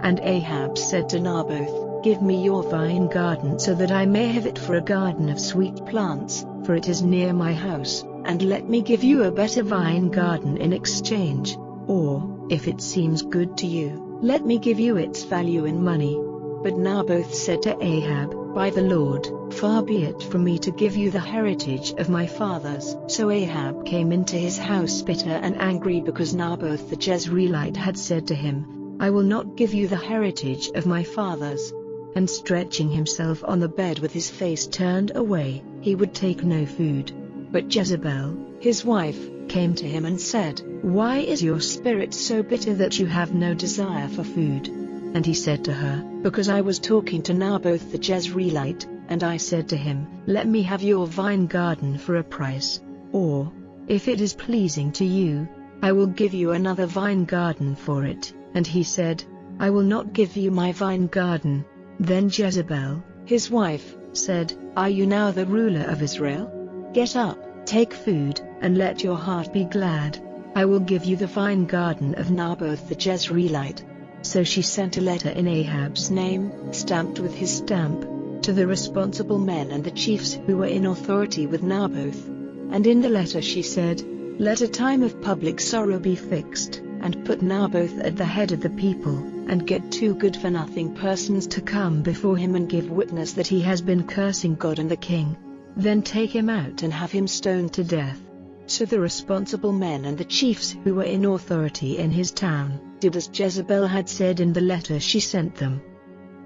And Ahab said to Naboth, "Give me your vine garden so that I may have it for a garden of sweet plants, for it is near my house, and let me give you a better vine garden in exchange. Or, if it seems good to you, let me give you its value in money." But Naboth said to Ahab, "By the Lord, far be it from me to give you the heritage of my fathers." So Ahab came into his house bitter and angry because Naboth the Jezreelite had said to him, "I will not give you the heritage of my fathers." And stretching himself on the bed with his face turned away, he would take no food. But Jezebel, his wife, came to him and said, "Why is your spirit so bitter that you have no desire for food?" And he said to her, "Because I was talking to Naboth the Jezreelite, and I said to him, 'Let me have your vine garden for a price. Or, if it is pleasing to you, I will give you another vine garden for it.' And he said, 'I will not give you my vine garden.' Then Jezebel, his wife, said, 'Are you now the ruler of Israel? Get up, take food, and let your heart be glad. I will give you the vine garden of Naboth the Jezreelite.' So she sent a letter in Ahab's name, stamped with his stamp, to the responsible men and the chiefs who were in authority with Naboth. And in the letter she said, 'Let a time of public sorrow be fixed, and put Naboth at the head of the people, and get 2 good-for-nothing persons to come before him and give witness that he has been cursing God and the king. Then take him out and have him stoned to death.' So the responsible men and the chiefs who were in authority in his town did as Jezebel had said in the letter she sent them.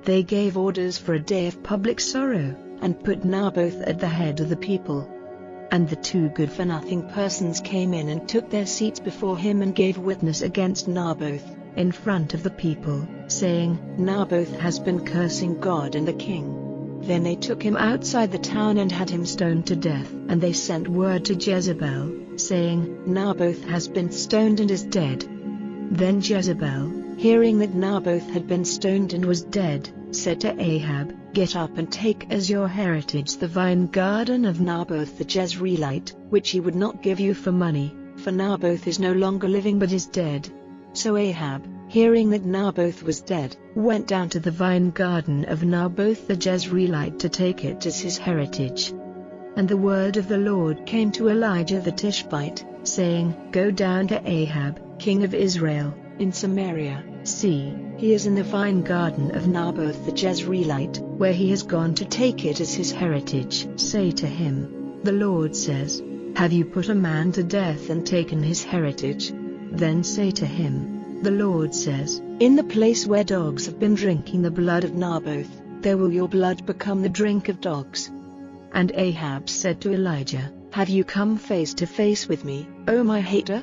They gave orders for a day of public sorrow, and put Naboth at the head of the people. And the 2 good-for-nothing persons came in and took their seats before him and gave witness against Naboth, in front of the people, saying, 'Naboth has been cursing God and the king.' Then they took him outside the town and had him stoned to death. And they sent word to Jezebel, saying, 'Naboth has been stoned and is dead.' Then Jezebel, hearing that Naboth had been stoned and was dead, said to Ahab, 'Get up and take as your heritage the vine garden of Naboth the Jezreelite, which he would not give you for money, for Naboth is no longer living but is dead.' So Ahab, hearing that Naboth was dead, went down to the vine garden of Naboth the Jezreelite to take it as his heritage. And the word of the Lord came to Elijah the Tishbite, saying, 'Go down to Ahab, king of Israel, in Samaria. See, he is in the vine garden of Naboth the Jezreelite, where he has gone to take it as his heritage. Say to him, the Lord says, Have you put a man to death and taken his heritage? Then say to him, the Lord says, In the place where dogs have been drinking the blood of Naboth, there will your blood become the drink of dogs.' And Ahab said to Elijah, Have you come face to face with me, O my hater?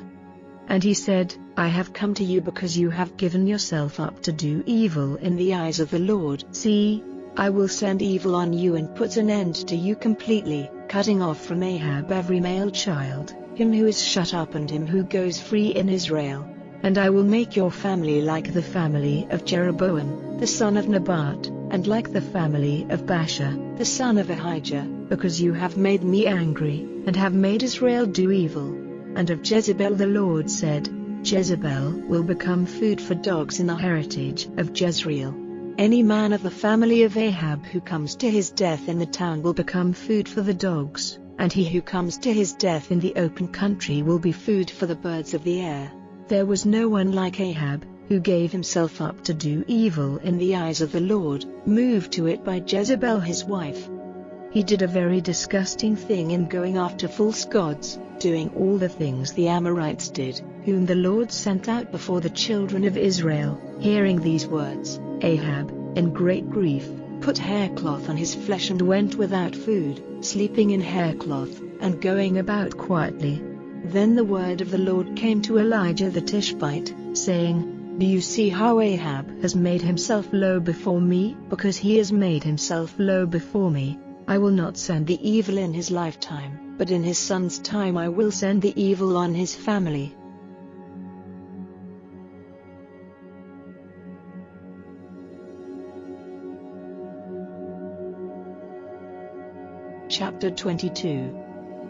And he said, I have come to you because you have given yourself up to do evil in the eyes of the Lord. See, I will send evil on you and put an end to you completely, cutting off from Ahab every male child, him who is shut up and him who goes free in Israel. And I will make your family like the family of Jeroboam, the son of Nebat, and like the family of Baasha, the son of Ahijah, because you have made me angry, and have made Israel do evil. And of Jezebel the Lord said, Jezebel will become food for dogs in the heritage of Jezreel. Any man of the family of Ahab who comes to his death in the town will become food for the dogs, and he who comes to his death in the open country will be food for the birds of the air. There was no one like Ahab, who gave himself up to do evil in the eyes of the Lord, moved to it by Jezebel his wife. He did a very disgusting thing in going after false gods, doing all the things the Amorites did, whom the Lord sent out before the children of Israel. Hearing these words, Ahab, in great grief, put haircloth on his flesh and went without food, sleeping in haircloth, and going about quietly. Then the word of the Lord came to Elijah the Tishbite, saying, Do you see how Ahab has made himself low before me? Because he has made himself low before me, I will not send the evil in his lifetime, but in his son's time I will send the evil on his family. Chapter 22.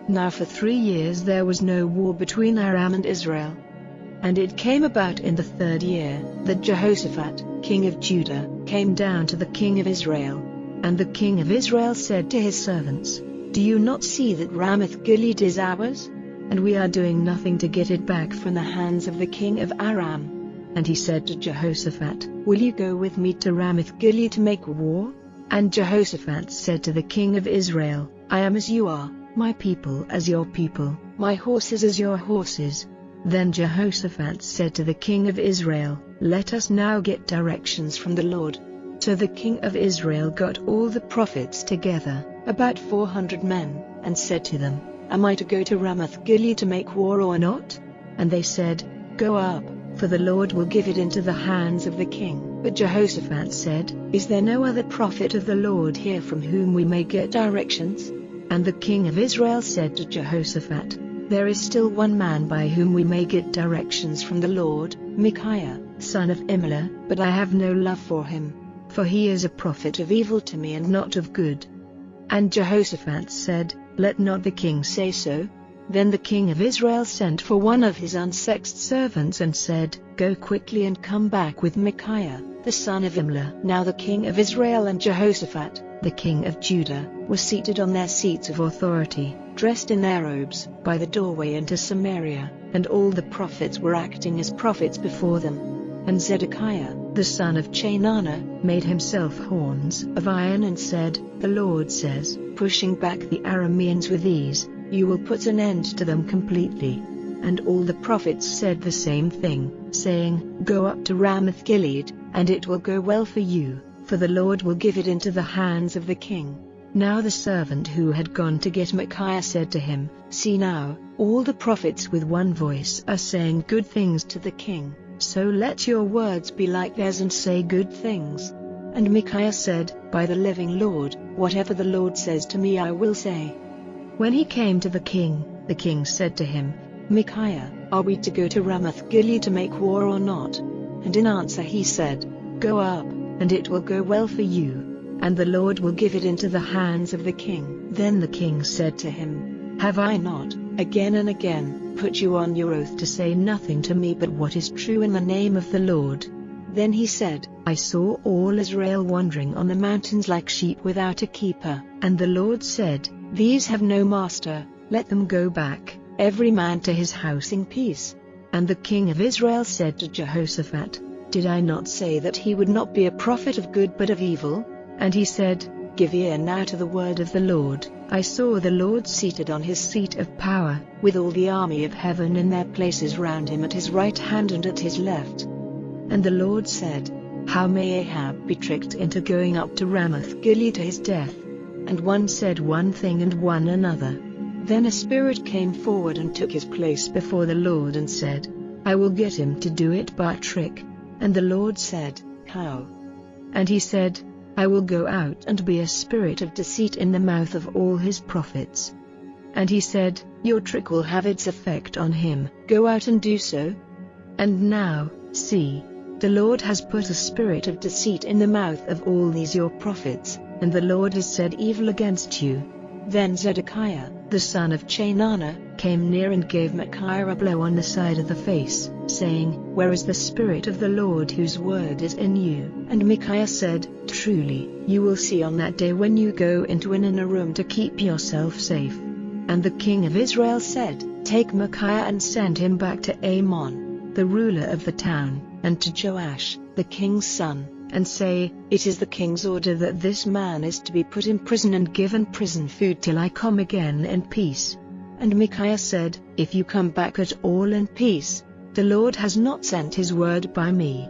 Now for 3 years there was no war between Aram and Israel. And it came about in the 3rd year, that Jehoshaphat, king of Judah, came down to the king of Israel. And the king of Israel said to his servants, Do you not see that Ramoth-Gilead is ours? And we are doing nothing to get it back from the hands of the king of Aram. And he said to Jehoshaphat, Will you go with me to Ramoth-Gilead to make war? And Jehoshaphat said to the king of Israel, I am as you are, my people as your people, my horses as your horses. Then Jehoshaphat said to the king of Israel, Let us now get directions from the Lord. So the king of Israel got all the prophets together, about 400 men, and said to them, Am I to go to Ramoth-Gilead to make war or not? And they said, Go up, for the Lord will give it into the hands of the king. But Jehoshaphat said, Is there no other prophet of the Lord here from whom we may get directions? And the king of Israel said to Jehoshaphat, There is still one man by whom we may get directions from the Lord, Micaiah, son of Imlah, but I have no love for him, for he is a prophet of evil to me and not of good. And Jehoshaphat said, Let not the king say so. Then the king of Israel sent for one of his unsexed servants and said, Go quickly and come back with Micaiah, the son of Imlah. Now the king of Israel and Jehoshaphat, the king of Judah, were seated on their seats of authority, dressed in their robes, by the doorway into Samaria, and all the prophets were acting as prophets before them. And Zedekiah, the son of Chenaanah, made himself horns of iron and said, The Lord says, Pushing back the Arameans with these, you will put an end to them completely. And all the prophets said the same thing, saying, Go up to Ramoth-Gilead, and it will go well for you, for the Lord will give it into the hands of the king. Now the servant who had gone to get Micaiah said to him, See now, all the prophets with one voice are saying good things to the king. So let your words be like theirs and say good things. And Micaiah said, By the living Lord, whatever the Lord says to me I will say. When he came to the king said to him, Micaiah, are we to go to Ramoth-Gilead to make war or not? And in answer he said, Go up, and it will go well for you, and the Lord will give it into the hands of the king. Then the king said to him, Have I not, again and again, put you on your oath to say nothing to me but what is true in the name of the Lord? Then he said, I saw all Israel wandering on the mountains like sheep without a keeper. And the Lord said, These have no master, let them go back, every man to his house in peace. And the king of Israel said to Jehoshaphat, Did I not say that he would not be a prophet of good but of evil? And he said, Give ear now to the word of the Lord. I saw the Lord seated on his seat of power, with all the army of heaven in their places round him at his right hand and at his left. And the Lord said, How may Ahab be tricked into going up to Ramoth-Gilead to his death? And one said one thing and one another. Then a spirit came forward and took his place before the Lord and said, I will get him to do it by a trick. And the Lord said, How? And he said, I will go out and be a spirit of deceit in the mouth of all his prophets. And he said, Your trick will have its effect on him, go out and do so. And now, see, the Lord has put a spirit of deceit in the mouth of all these your prophets, and the Lord has said evil against you. Then Zedekiah, the son of Chenaanah, came near and gave Micaiah a blow on the side of the face, saying, Where is the Spirit of the Lord whose word is in you? And Micaiah said, Truly, you will see on that day when you go into an inner room to keep yourself safe. And the king of Israel said, Take Micaiah and send him back to Amon, the ruler of the town, and to Joash, the king's son, and say, It is the king's order that this man is to be put in prison and given prison food till I come again in peace. And Micaiah said, If you come back at all in peace, the Lord has not sent his word by me.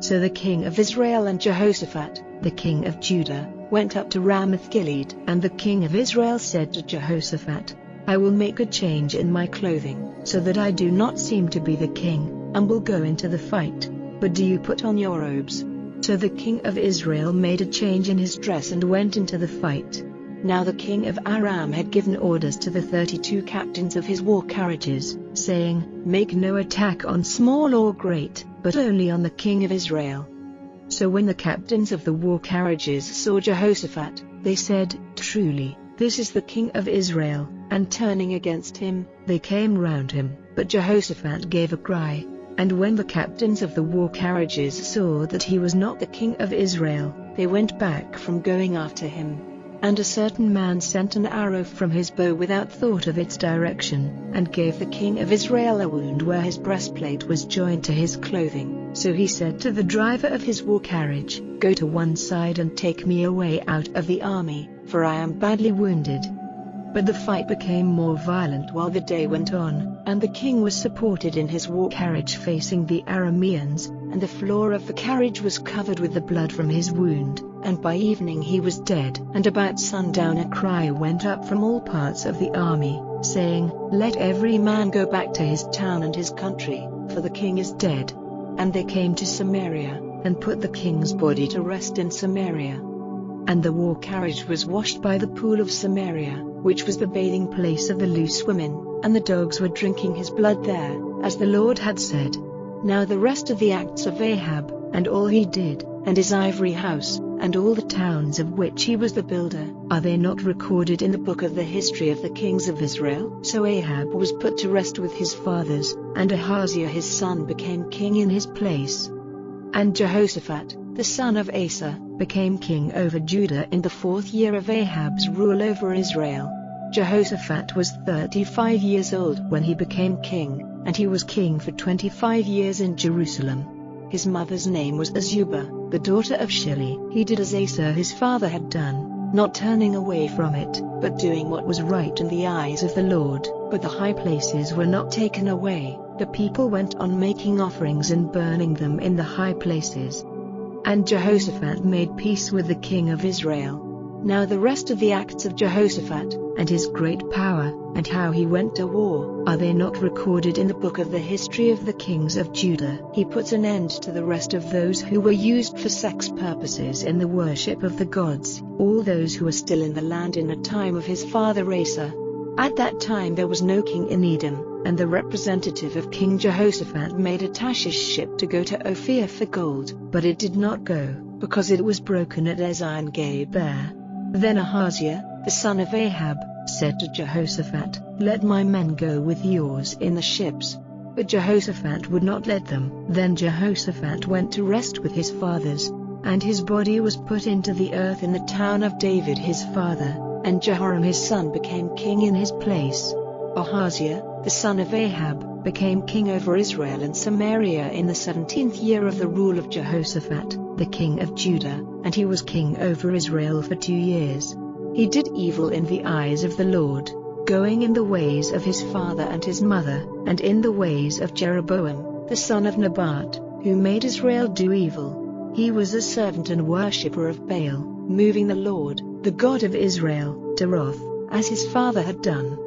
So the king of Israel and Jehoshaphat, the king of Judah, went up to Ramoth-Gilead. And the king of Israel said to Jehoshaphat, I will make a change in my clothing, so that I do not seem to be the king, and will go into the fight. But do you put on your robes? So the king of Israel made a change in his dress and went into the fight. Now the king of Aram had given orders to the 32 captains of his war carriages, saying, Make no attack on small or great, but only on the king of Israel. So when the captains of the war carriages saw Jehoshaphat, they said, Truly, this is the king of Israel, and turning against him, they came round him. But Jehoshaphat gave a cry. And when the captains of the war carriages saw that he was not the king of Israel, they went back from going after him. And a certain man sent an arrow from his bow without thought of its direction, and gave the king of Israel a wound where his breastplate was joined to his clothing. So he said to the driver of his war carriage, Go to one side and take me away out of the army, for I am badly wounded. But the fight became more violent while the day went on, and the king was supported in his war carriage facing the Arameans, and the floor of the carriage was covered with the blood from his wound, and by evening he was dead. And about sundown a cry went up from all parts of the army, saying, Let every man go back to his town and his country, for the king is dead. And they came to Samaria, and put the king's body to rest in Samaria. And the war carriage was washed by the pool of Samaria, which was the bathing place of the loose women, and the dogs were drinking his blood there, as the Lord had said. Now the rest of the acts of Ahab, and all he did, and his ivory house, and all the towns of which he was the builder, are they not recorded in the book of the history of the kings of Israel? So Ahab was put to rest with his fathers, and Ahaziah his son became king in his place. And Jehoshaphat, the son of Asa, became king over Judah in the 4th year of Ahab's rule over Israel. Jehoshaphat was 35 years old when he became king, and he was king for 25 years in Jerusalem. His mother's name was Azubah, the daughter of Shili. He did as Asa his father had done, not turning away from it, but doing what was right in the eyes of the Lord. But the high places were not taken away. The people went on making offerings and burning them in the high places. And Jehoshaphat made peace with the king of Israel. Now the rest of the acts of Jehoshaphat, and his great power, and how he went to war, are they not recorded in the book of the history of the kings of Judah? He put an end to the rest of those who were used for sex purposes in the worship of the gods, all those who were still in the land in the time of his father Asa. At that time there was no king in Edom, and the representative of King Jehoshaphat made a Tarshish ship to go to Ophir for gold, but it did not go, because it was broken at Ezion-Geber. Then Ahaziah, the son of Ahab, said to Jehoshaphat, Let my men go with yours in the ships. But Jehoshaphat would not let them. Then Jehoshaphat went to rest with his fathers, and his body was put into the earth in the town of David his father, and Jehoram his son became king in his place. Ahaziah, the son of Ahab, became king over Israel and Samaria in the 17th year of the rule of Jehoshaphat, the king of Judah, and he was king over Israel for 2 years. He did evil in the eyes of the Lord, going in the ways of his father and his mother, and in the ways of Jeroboam, the son of Nebat, who made Israel do evil. He was a servant and worshipper of Baal, moving the Lord, the God of Israel, to wrath, as his father had done.